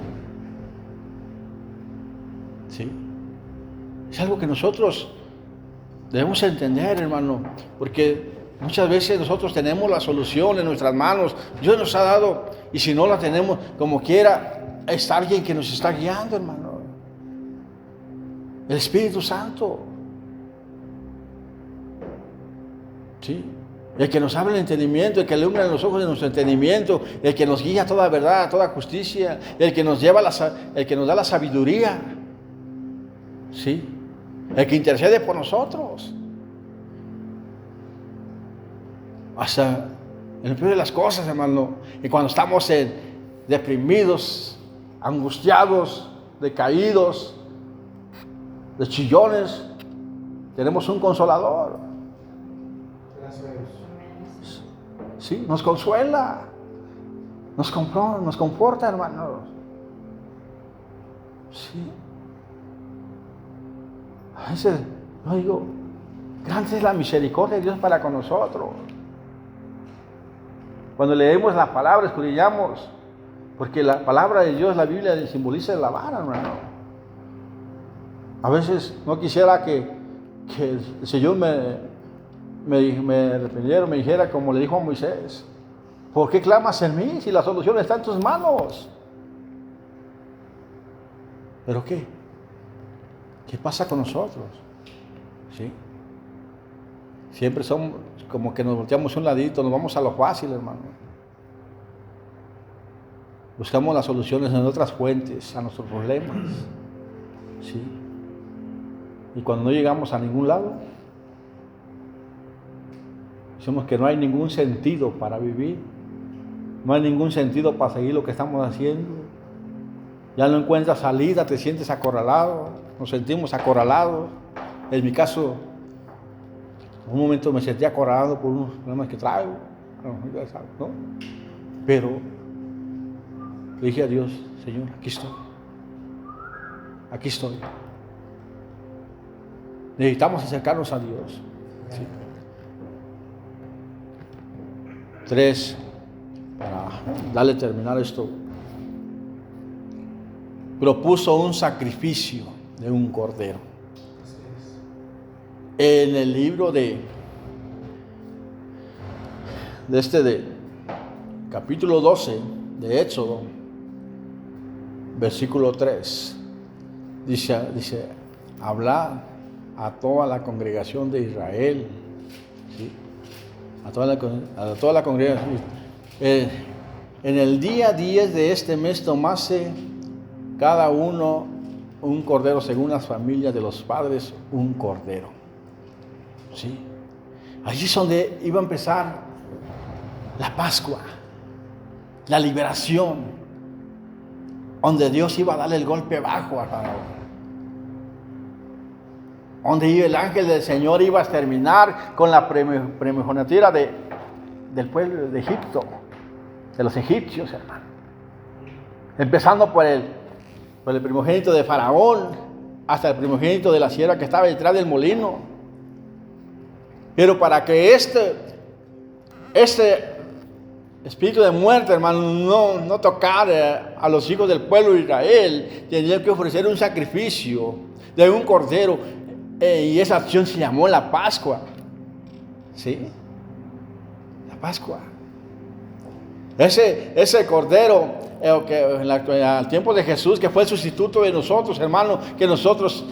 ¿Sí? Es algo que nosotros debemos entender, hermano, porque muchas veces nosotros tenemos la solución en nuestras manos. Dios nos ha dado, y si no la tenemos, como quiera, es alguien que nos está guiando, hermano. El Espíritu Santo. ¿Sí? El que nos abre el entendimiento, el que alumbra los ojos de nuestro entendimiento, el que nos guía a toda verdad, a toda justicia, el que nos lleva el que nos da la sabiduría. ¿Sí? El que intercede por nosotros. Hasta en el peor de las cosas, hermano, y cuando estamos deprimidos, angustiados, decaídos, de chillones, tenemos un consolador. Sí, nos consuela, nos conforta, hermanos. Sí. A veces yo digo, grande es la misericordia de Dios para con nosotros. Cuando leemos la palabra, escudriñamos, porque la palabra de Dios, la Biblia, simboliza la vara, hermano. A veces no quisiera que el Señor me reprendiera, me dijera como le dijo a Moisés. ¿Por qué clamas en mí si la solución está en tus manos? ¿Pero qué? ¿Qué pasa con nosotros? ¿Sí? Siempre somos como que nos volteamos un ladito, nos vamos a lo fácil, hermano. Buscamos las soluciones en otras fuentes a nuestros problemas. ¿Sí? Y cuando no llegamos a ningún lado, decimos que no hay ningún sentido para vivir. No hay ningún sentido para seguir lo que estamos haciendo. Ya no encuentras salida, te sientes acorralado, nos sentimos acorralados. En mi caso, en un momento me sentí acorralado por unos problemas que traigo, ¿no? Pero le dije a Dios, Señor, aquí estoy. Aquí estoy. Necesitamos acercarnos a Dios. ¿Sí? 3, para darle terminar esto. Propuso un sacrificio de un cordero. En el libro de capítulo 12 de Éxodo, versículo 3, dice, hablar a toda la congregación de Israel, ¿sí? a toda la congregación. En el día 10 de este mes tomase cada uno un cordero según las familias de los padres, un cordero. ¿Sí? Allí es donde iba a empezar la Pascua, la liberación, donde Dios iba a darle el golpe bajo a Faraón. Donde el ángel del Señor iba a exterminar con la primogenitura del pueblo de Egipto, de los egipcios, hermano. Empezando por el primogénito de Faraón, hasta el primogénito de la sierva que estaba detrás del molino. Pero para que este espíritu de muerte, hermano, no tocara a los hijos del pueblo de Israel, tenía que ofrecer un sacrificio de un cordero. Y esa acción se llamó la Pascua. ¿Sí? La Pascua. Ese cordero, que al tiempo de Jesús, que fue el sustituto de nosotros, hermano, que nosotros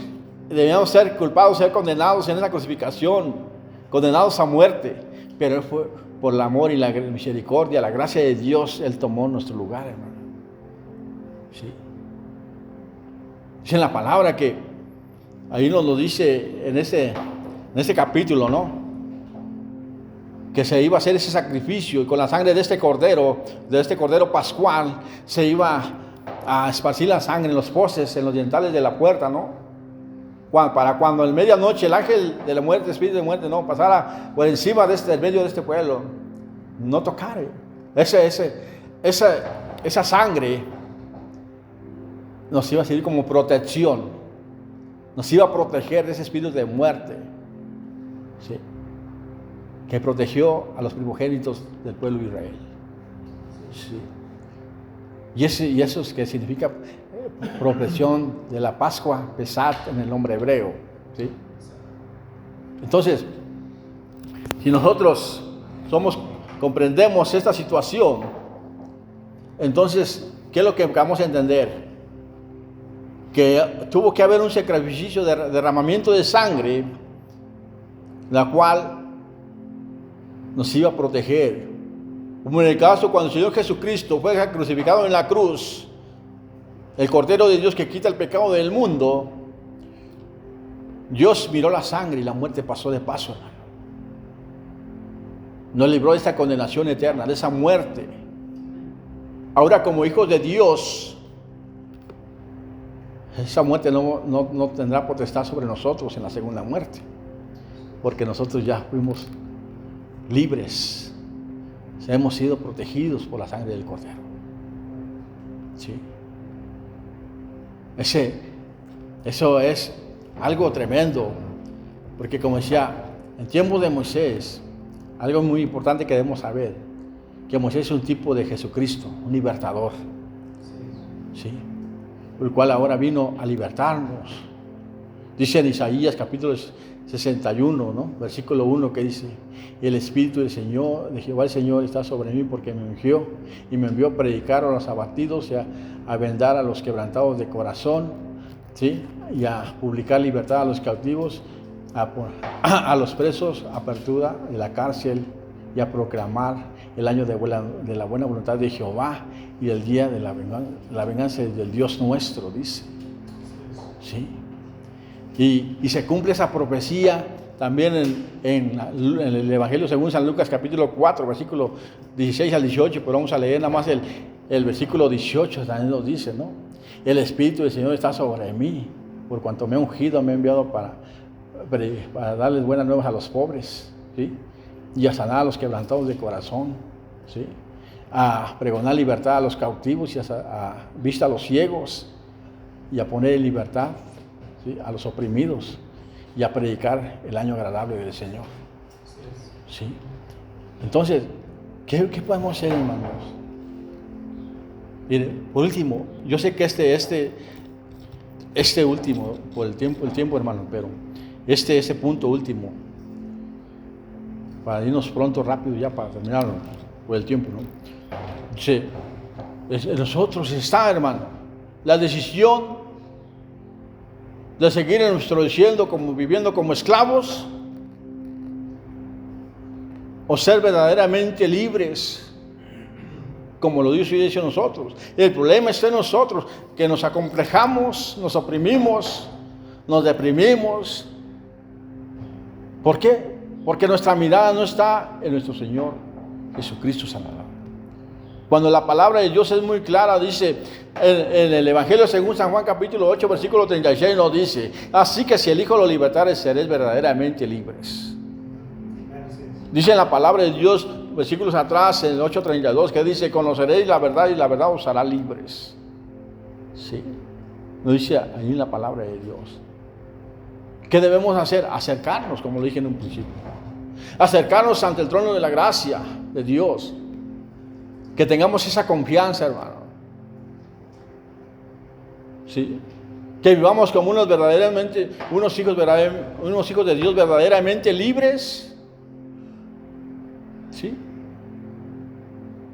debíamos ser culpados, ser condenados en esa crucificación, condenados a muerte. Pero Él fue por el amor y la misericordia, la gracia de Dios, Él tomó nuestro lugar, hermano. ¿Sí? Dice en la palabra que ahí nos lo dice en ese capítulo, ¿no? Que se iba a hacer ese sacrificio y con la sangre de este cordero pascual, se iba a esparcir la sangre en los postes, en los dentales de la puerta, ¿no? Para cuando en medianoche el ángel de la muerte, espíritu de muerte, no pasara por encima del medio de este pueblo, no tocara. Esa sangre nos iba a servir como protección. Nos iba a proteger de ese espíritu de muerte, ¿sí? Que protegió a los primogénitos del pueblo de Israel. ¿Sí? Y eso es que significa protección de la Pascua, Pesat en el nombre hebreo. ¿Sí? Entonces, si nosotros comprendemos esta situación, entonces, ¿qué es lo que vamos a entender? Que tuvo que haber un sacrificio de derramamiento de sangre, la cual nos iba a proteger. Como en el caso cuando el Señor Jesucristo fue crucificado en la cruz, el Cordero de Dios que quita el pecado del mundo, Dios miró la sangre y la muerte pasó de paso, hermano. Nos libró de esta condenación eterna, de esa muerte. Ahora, como hijos de Dios, esa muerte no tendrá potestad sobre nosotros en la segunda muerte, porque nosotros ya fuimos libres, hemos sido protegidos por la sangre del Cordero. ¿Sí? Eso es algo tremendo, porque como decía, en tiempos de Moisés, algo muy importante que debemos saber, que Moisés es un tipo de Jesucristo, un libertador. ¿Sí? Por el cual ahora vino a libertarnos. Dice en Isaías capítulo 61, ¿no? Versículo 1, que dice: el Espíritu del Señor, de Jehová el Señor, está sobre mí, porque me ungió y me envió a predicar a los abatidos y a vendar a los quebrantados de corazón, ¿sí? Y a publicar libertad a los cautivos, a los presos, apertura de la cárcel, y a proclamar el año de la buena voluntad de Jehová y el día de la venganza del Dios nuestro, dice. ¿Sí? Y se cumple esa profecía también en el Evangelio según San Lucas, capítulo 4, versículo 16 al 18, pero vamos a leer nada más el versículo 18, también nos dice, ¿no? El Espíritu del Señor está sobre mí, por cuanto me ha ungido, me ha enviado para darles buenas nuevas a los pobres, ¿sí? Y a sanar a los quebrantados de corazón, ¿sí? A pregonar libertad a los cautivos y a vista a los ciegos, y a poner en libertad, ¿sí?, a los oprimidos, y a predicar el año agradable del Señor. ¿Sí? Entonces, ¿qué podemos hacer, hermanos? Mire, por último, yo sé que este último, por el tiempo, hermano, pero este punto último, para irnos pronto, rápido, ya para terminarlo, por el tiempo, ¿no? Sí, en nosotros está, hermano, la decisión de seguir en nuestro desierto viviendo como esclavos, o ser verdaderamente libres, como lo dice y dice nosotros. El problema está en nosotros, que nos acomplejamos, nos oprimimos, nos deprimimos. ¿Por qué? Porque nuestra mirada no está en nuestro Señor Jesucristo Sanador. Cuando la palabra de Dios es muy clara, dice en el Evangelio según San Juan capítulo 8, versículo 36, nos dice: así que si el Hijo lo libertare, seréis verdaderamente libres. Dice en la palabra de Dios, versículos atrás, en el 8:32, que dice: conoceréis la verdad y la verdad os hará libres. ¿Sí? Nos dice ahí en la palabra de Dios. ¿Qué debemos hacer? Acercarnos, como lo dije en un principio. Acercarnos ante el trono de la gracia de Dios. Que tengamos esa confianza, hermano. ¿Sí? Que vivamos como unos hijos de Dios verdaderamente libres. ¿Sí?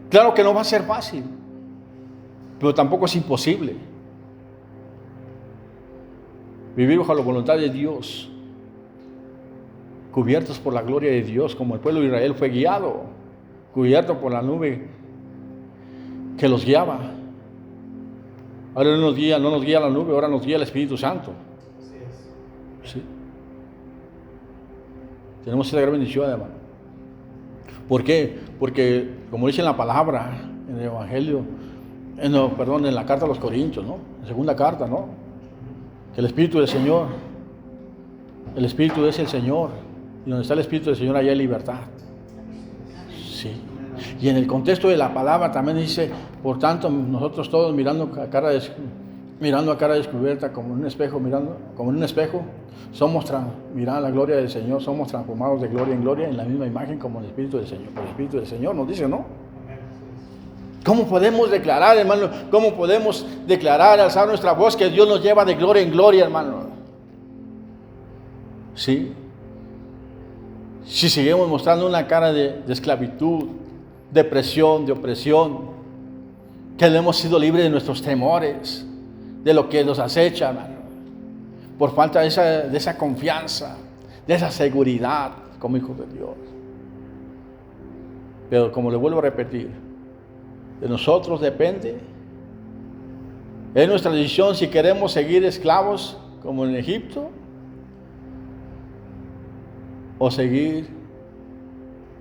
Claro que no va a ser fácil, pero tampoco es imposible. Vivir bajo la voluntad de Dios, cubiertos por la gloria de Dios, como el pueblo de Israel fue guiado, cubierto por la nube que los guiaba. Ahora no nos guía la nube, ahora nos guía el Espíritu Santo. ¿Sí? Tenemos esa gran bendición, hermano. ¿Por qué? Porque, como dice en la palabra, en el Evangelio, en la carta a los Corintios, ¿no? En segunda carta, ¿no? Que el Espíritu del Señor, el Espíritu es el Señor, y donde está el Espíritu del Señor, allá hay libertad. Sí. Y en el contexto de la palabra también dice: por tanto, nosotros todos mirando a cara descubierta, como en un espejo, mirando la gloria del Señor, somos transformados de gloria en gloria en la misma imagen como el Espíritu del Señor. El Espíritu del Señor nos dice, ¿no? ¿Cómo podemos declarar, hermano? ¿Cómo podemos declarar, alzar nuestra voz, que Dios nos lleva de gloria en gloria, hermano? ¿Sí? Si seguimos mostrando una cara de esclavitud, de presión, de opresión, que no hemos sido libres de nuestros temores, de lo que nos acecha, hermano, por falta de esa confianza, de esa seguridad como hijos de Dios. Pero como le vuelvo a repetir, de nosotros depende, es nuestra decisión si queremos seguir esclavos como en Egipto, o seguir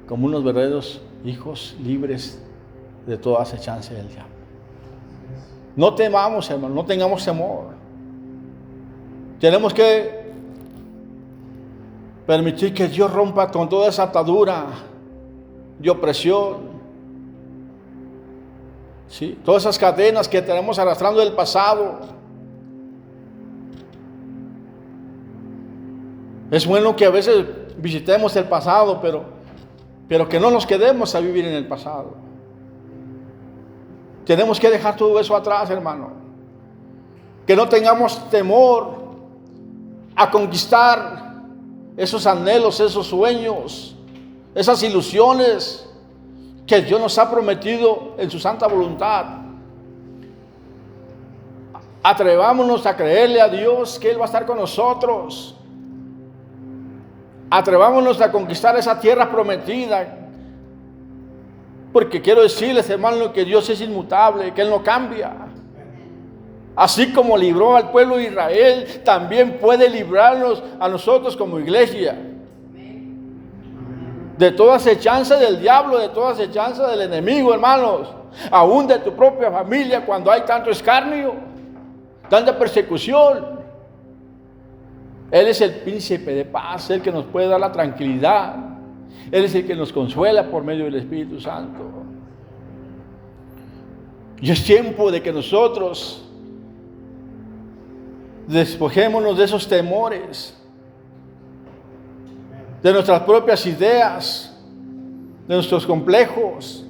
como unos verdaderos hijos libres de toda acechanza del diablo. No temamos, hermano, no tengamos temor. Tenemos que permitir que Dios rompa con toda esa atadura de opresión, ¿sí? Todas esas cadenas que tenemos arrastrando del pasado. Es bueno que a veces visitemos el pasado, pero que no nos quedemos a vivir en el pasado. Tenemos que dejar todo eso atrás, hermano. Que no tengamos temor a conquistar esos anhelos, esos sueños, esas ilusiones que Dios nos ha prometido en su santa voluntad. Atrevámonos a creerle a Dios que Él va a estar con nosotros. Atrevámonos a conquistar esa tierra prometida. Porque quiero decirles, hermanos, que Dios es inmutable, que Él no cambia. Así como libró al pueblo de Israel, también puede librarnos a nosotros como iglesia. De toda acechanza del diablo, de toda acechanza del enemigo, hermanos. Aún de tu propia familia, cuando hay tanto escarnio, tanta persecución. Él es el príncipe de paz, el que nos puede dar la tranquilidad. Él es el que nos consuela por medio del Espíritu Santo. Y es tiempo de que nosotros despojémonos de esos temores, de nuestras propias ideas, de nuestros complejos.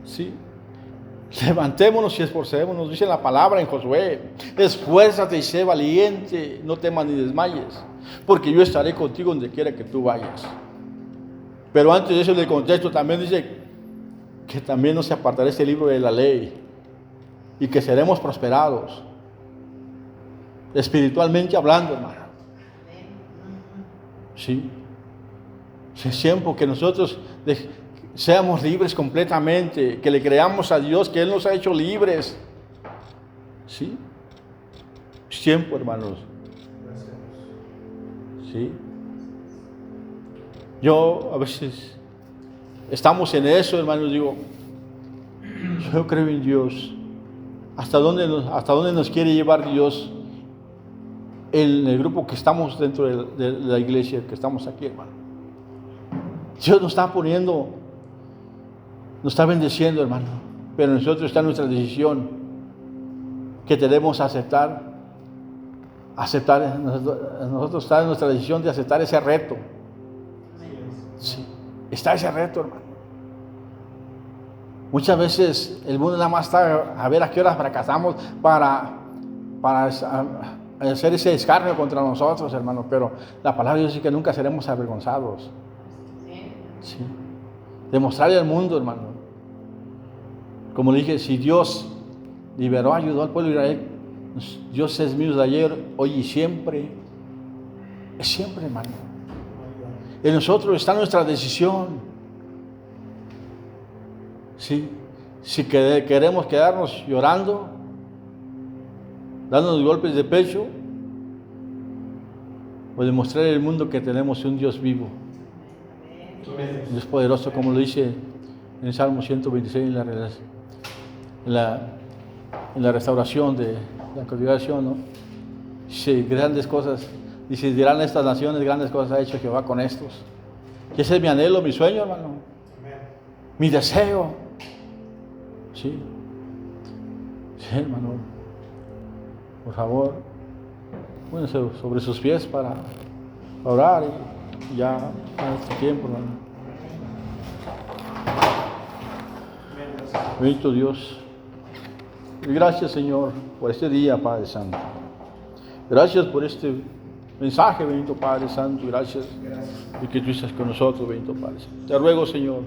¿Sí? Levantémonos y esforcémonos, dice la palabra en Josué. Esfuérzate y sé valiente, no temas ni desmayes, porque yo estaré contigo donde quiera que tú vayas. Pero antes de eso, en el contexto también dice que también no se apartará este libro de la ley y que seremos prosperados, espiritualmente hablando, hermano. Sí. Es tiempo que nosotros seamos libres completamente, que le creamos a Dios, que Él nos ha hecho libres. ¿Sí? Es tiempo, hermanos. ¿Sí? Yo a veces estamos en eso, hermanos, digo, yo creo en Dios. ¿Hasta dónde nos quiere llevar Dios en el grupo que estamos dentro de la iglesia, que estamos aquí, hermano? Dios nos está poniendo, nos está bendeciendo, hermano, pero nosotros está nuestra decisión que tenemos aceptar, nosotros está en nuestra decisión de aceptar ese reto. Sí, está ese reto, hermano. Muchas veces el mundo nada más está a ver a qué horas fracasamos para hacer ese escarnio contra nosotros, hermano, pero la palabra dice que nunca seremos avergonzados. Sí. Demostrarle al mundo, hermano. Como le dije, si Dios liberó, ayudó al pueblo de Israel, Dios es mío de ayer, hoy y siempre. Es siempre, hermano. En nosotros está nuestra decisión. Sí. Si queremos quedarnos llorando, dándonos golpes de pecho, o demostrar al mundo que tenemos un Dios vivo, un Dios poderoso, como lo dice en el Salmo 126, en la restauración de la congregación, ¿no? Dice, grandes cosas, dice, dirán estas naciones, grandes cosas ha hecho Jehová con estos. Y ese es mi anhelo, mi sueño, hermano, mi deseo. Sí, sí, hermano. Por favor, pónganse sobre sus pies para orar y ya en este tiempo, hermano. Bendito Dios. Y gracias, Señor, por este día, Padre Santo. Gracias por este mensaje, bendito Padre Santo. Gracias de que tú estás con nosotros, bendito Padre Santo. Te ruego, Señor,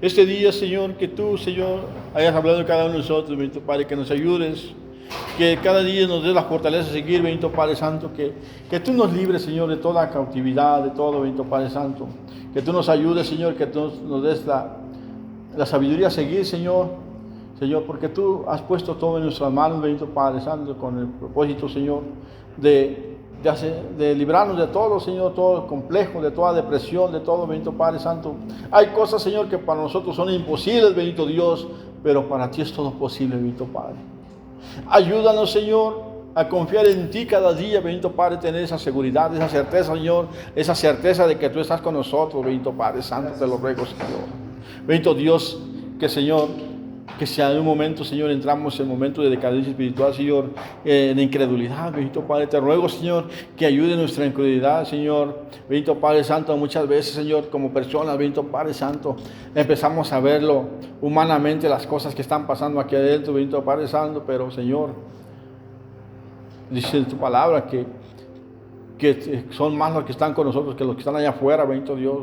este día, Señor, que tú, Señor, hayas hablado de cada uno de nosotros, bendito Padre, que nos ayudes. Que cada día nos des la fortaleza de seguir, bendito Padre Santo, que tú nos libres, Señor, de toda cautividad, de todo, bendito Padre Santo, que tú nos ayudes, Señor, que tú nos des la sabiduría a seguir, Señor, porque tú has puesto todo en nuestras manos, bendito Padre Santo, con el propósito, Señor, de librarnos de todo, Señor, todo complejo, de toda depresión, de todo, bendito Padre Santo. Hay cosas, Señor, que para nosotros son imposibles, bendito Dios, pero para ti es todo posible, bendito Padre. Ayúdanos, Señor, a confiar en ti cada día, bendito Padre, tener esa seguridad, esa certeza, Señor, esa certeza de que tú estás con nosotros, bendito Padre Santo, te lo ruego, Señor. Bendito Dios, que Señor, que si en un momento, Señor, entramos en un momento de decadencia espiritual, Señor, de incredulidad, bendito Padre, te ruego, Señor, que ayude nuestra incredulidad, Señor, bendito Padre Santo. Muchas veces, Señor, como personas, bendito Padre Santo, empezamos a verlo humanamente, las cosas que están pasando aquí adentro, bendito Padre Santo, pero, Señor, dice en tu palabra que que son más los que están con nosotros que los que están allá afuera, bendito Dios.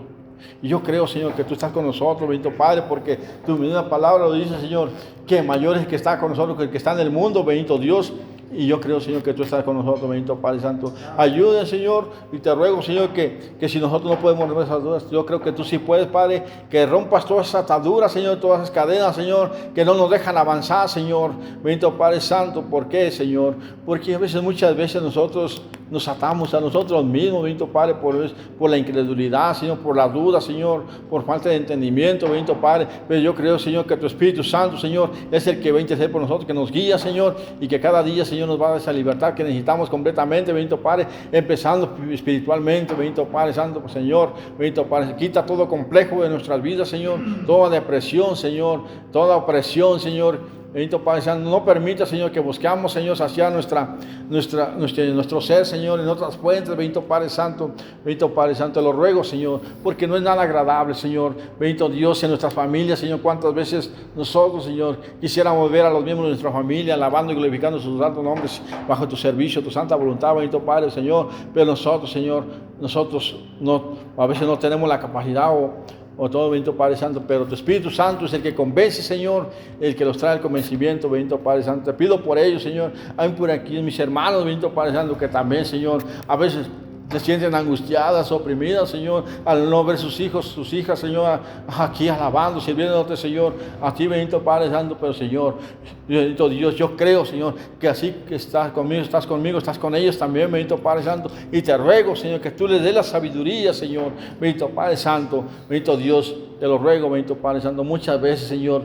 Y yo creo, Señor, que tú estás con nosotros, bendito Padre, porque tu misma palabra lo dice, Señor, que mayor es el que está con nosotros que el que está en el mundo, bendito Dios. Y yo creo, Señor, que tú estás con nosotros, bendito Padre Santo. Ayuda, Señor, y te ruego, Señor, que si nosotros no podemos romper esas dudas, yo creo que tú sí puedes, Padre, que rompas todas esas ataduras, Señor, todas esas cadenas, Señor, que no nos dejan avanzar, Señor, bendito Padre Santo. ¿Por qué, Señor? Porque muchas veces nosotros nos atamos a nosotros mismos, bendito Padre, por la incredulidad, Señor, por la duda, Señor, por falta de entendimiento, bendito Padre. Pero yo creo, Señor, que tu Espíritu Santo, Señor, es el que va a interceder por nosotros, que nos guía, Señor, y que cada día, Señor, nos va a dar esa libertad que necesitamos completamente, bendito Padre, empezando espiritualmente, bendito Padre Santo, Señor, bendito Padre. Quita todo complejo de nuestras vidas, Señor, toda depresión, Señor, toda opresión, Señor. Bendito Padre Santo, no permita, Señor, que buscamos, Señor, saciar nuestro ser, Señor, en otras fuentes, bendito Padre Santo, te lo ruego, Señor, porque no es nada agradable, Señor, bendito Dios, en nuestras familias, Señor, cuántas veces nosotros, Señor, quisiéramos ver a los miembros de nuestra familia alabando y glorificando sus santos nombres bajo tu servicio, tu santa voluntad, bendito Padre, Señor, pero nosotros, Señor, a veces no tenemos la capacidad o todo, bendito Padre Santo, pero tu Espíritu Santo es el que convence, Señor, el que los trae el convencimiento, bendito Padre Santo. Te pido por ellos, Señor. Hay por aquí mis hermanos, bendito Padre Santo, que también, Señor, a veces se sienten angustiadas, oprimidas, Señor, al no ver sus hijos, sus hijas, Señor, aquí alabando, sirviéndote, Señor, a ti, bendito Padre Santo. Pero, Señor, bendito Dios, yo creo, Señor, que así que estás conmigo, estás con ellos también, bendito Padre Santo, y te ruego, Señor, que tú les des la sabiduría, Señor, bendito Padre Santo, bendito Dios. Te lo ruego, bendito Padre Santo. Muchas veces, Señor,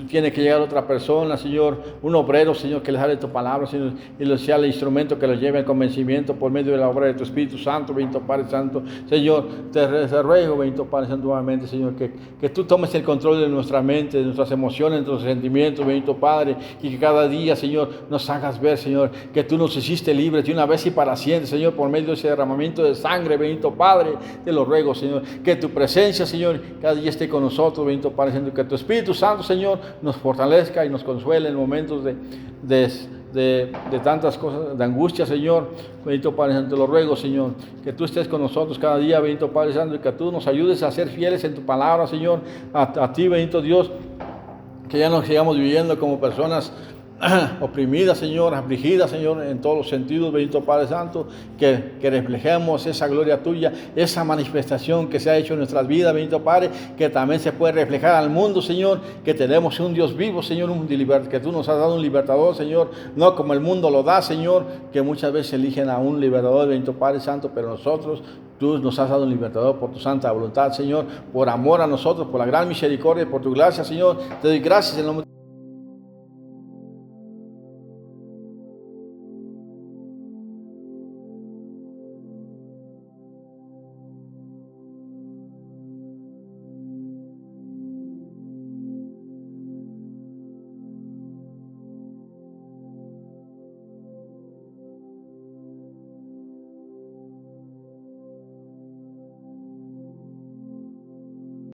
tiene que llegar otra persona, Señor, un obrero, Señor, que les hable tu palabra, Señor, y les sea el instrumento que los lleve al convencimiento por medio de la obra de tu Espíritu Santo, bendito Padre Santo. Señor, te ruego, bendito Padre Santo, nuevamente, Señor, que tú tomes el control de nuestra mente, de nuestras emociones, de nuestros sentimientos, bendito Padre, y que cada día, Señor, nos hagas ver, Señor, que tú nos hiciste libres de una vez y para siempre, Señor, por medio de ese derramamiento de sangre, bendito Padre. Te lo ruego, Señor, que tu presencia, Señor, cada día esté con nosotros, bendito Padre Santo, que tu Espíritu Santo, Señor, nos fortalezca y nos consuele en momentos de tantas cosas, de angustia, Señor, bendito Padre Santo. Te lo ruego, Señor, que tú estés con nosotros cada día, bendito Padre Santo, y que tú nos ayudes a ser fieles en tu palabra, Señor, a ti, bendito Dios, que ya no sigamos viviendo como personas oprimidas, Señor, afligidas, Señor, en todos los sentidos, bendito Padre Santo, que reflejemos esa gloria tuya, esa manifestación que se ha hecho en nuestras vidas, bendito Padre, que también se puede reflejar al mundo, Señor, que tenemos un Dios vivo, Señor, que tú nos has dado un libertador, Señor, no como el mundo lo da, Señor, que muchas veces eligen a un libertador, bendito Padre Santo, pero nosotros, tú nos has dado un libertador por tu santa voluntad, Señor, por amor a nosotros, por la gran misericordia, por tu gracia, Señor. Te doy gracias en el nombre de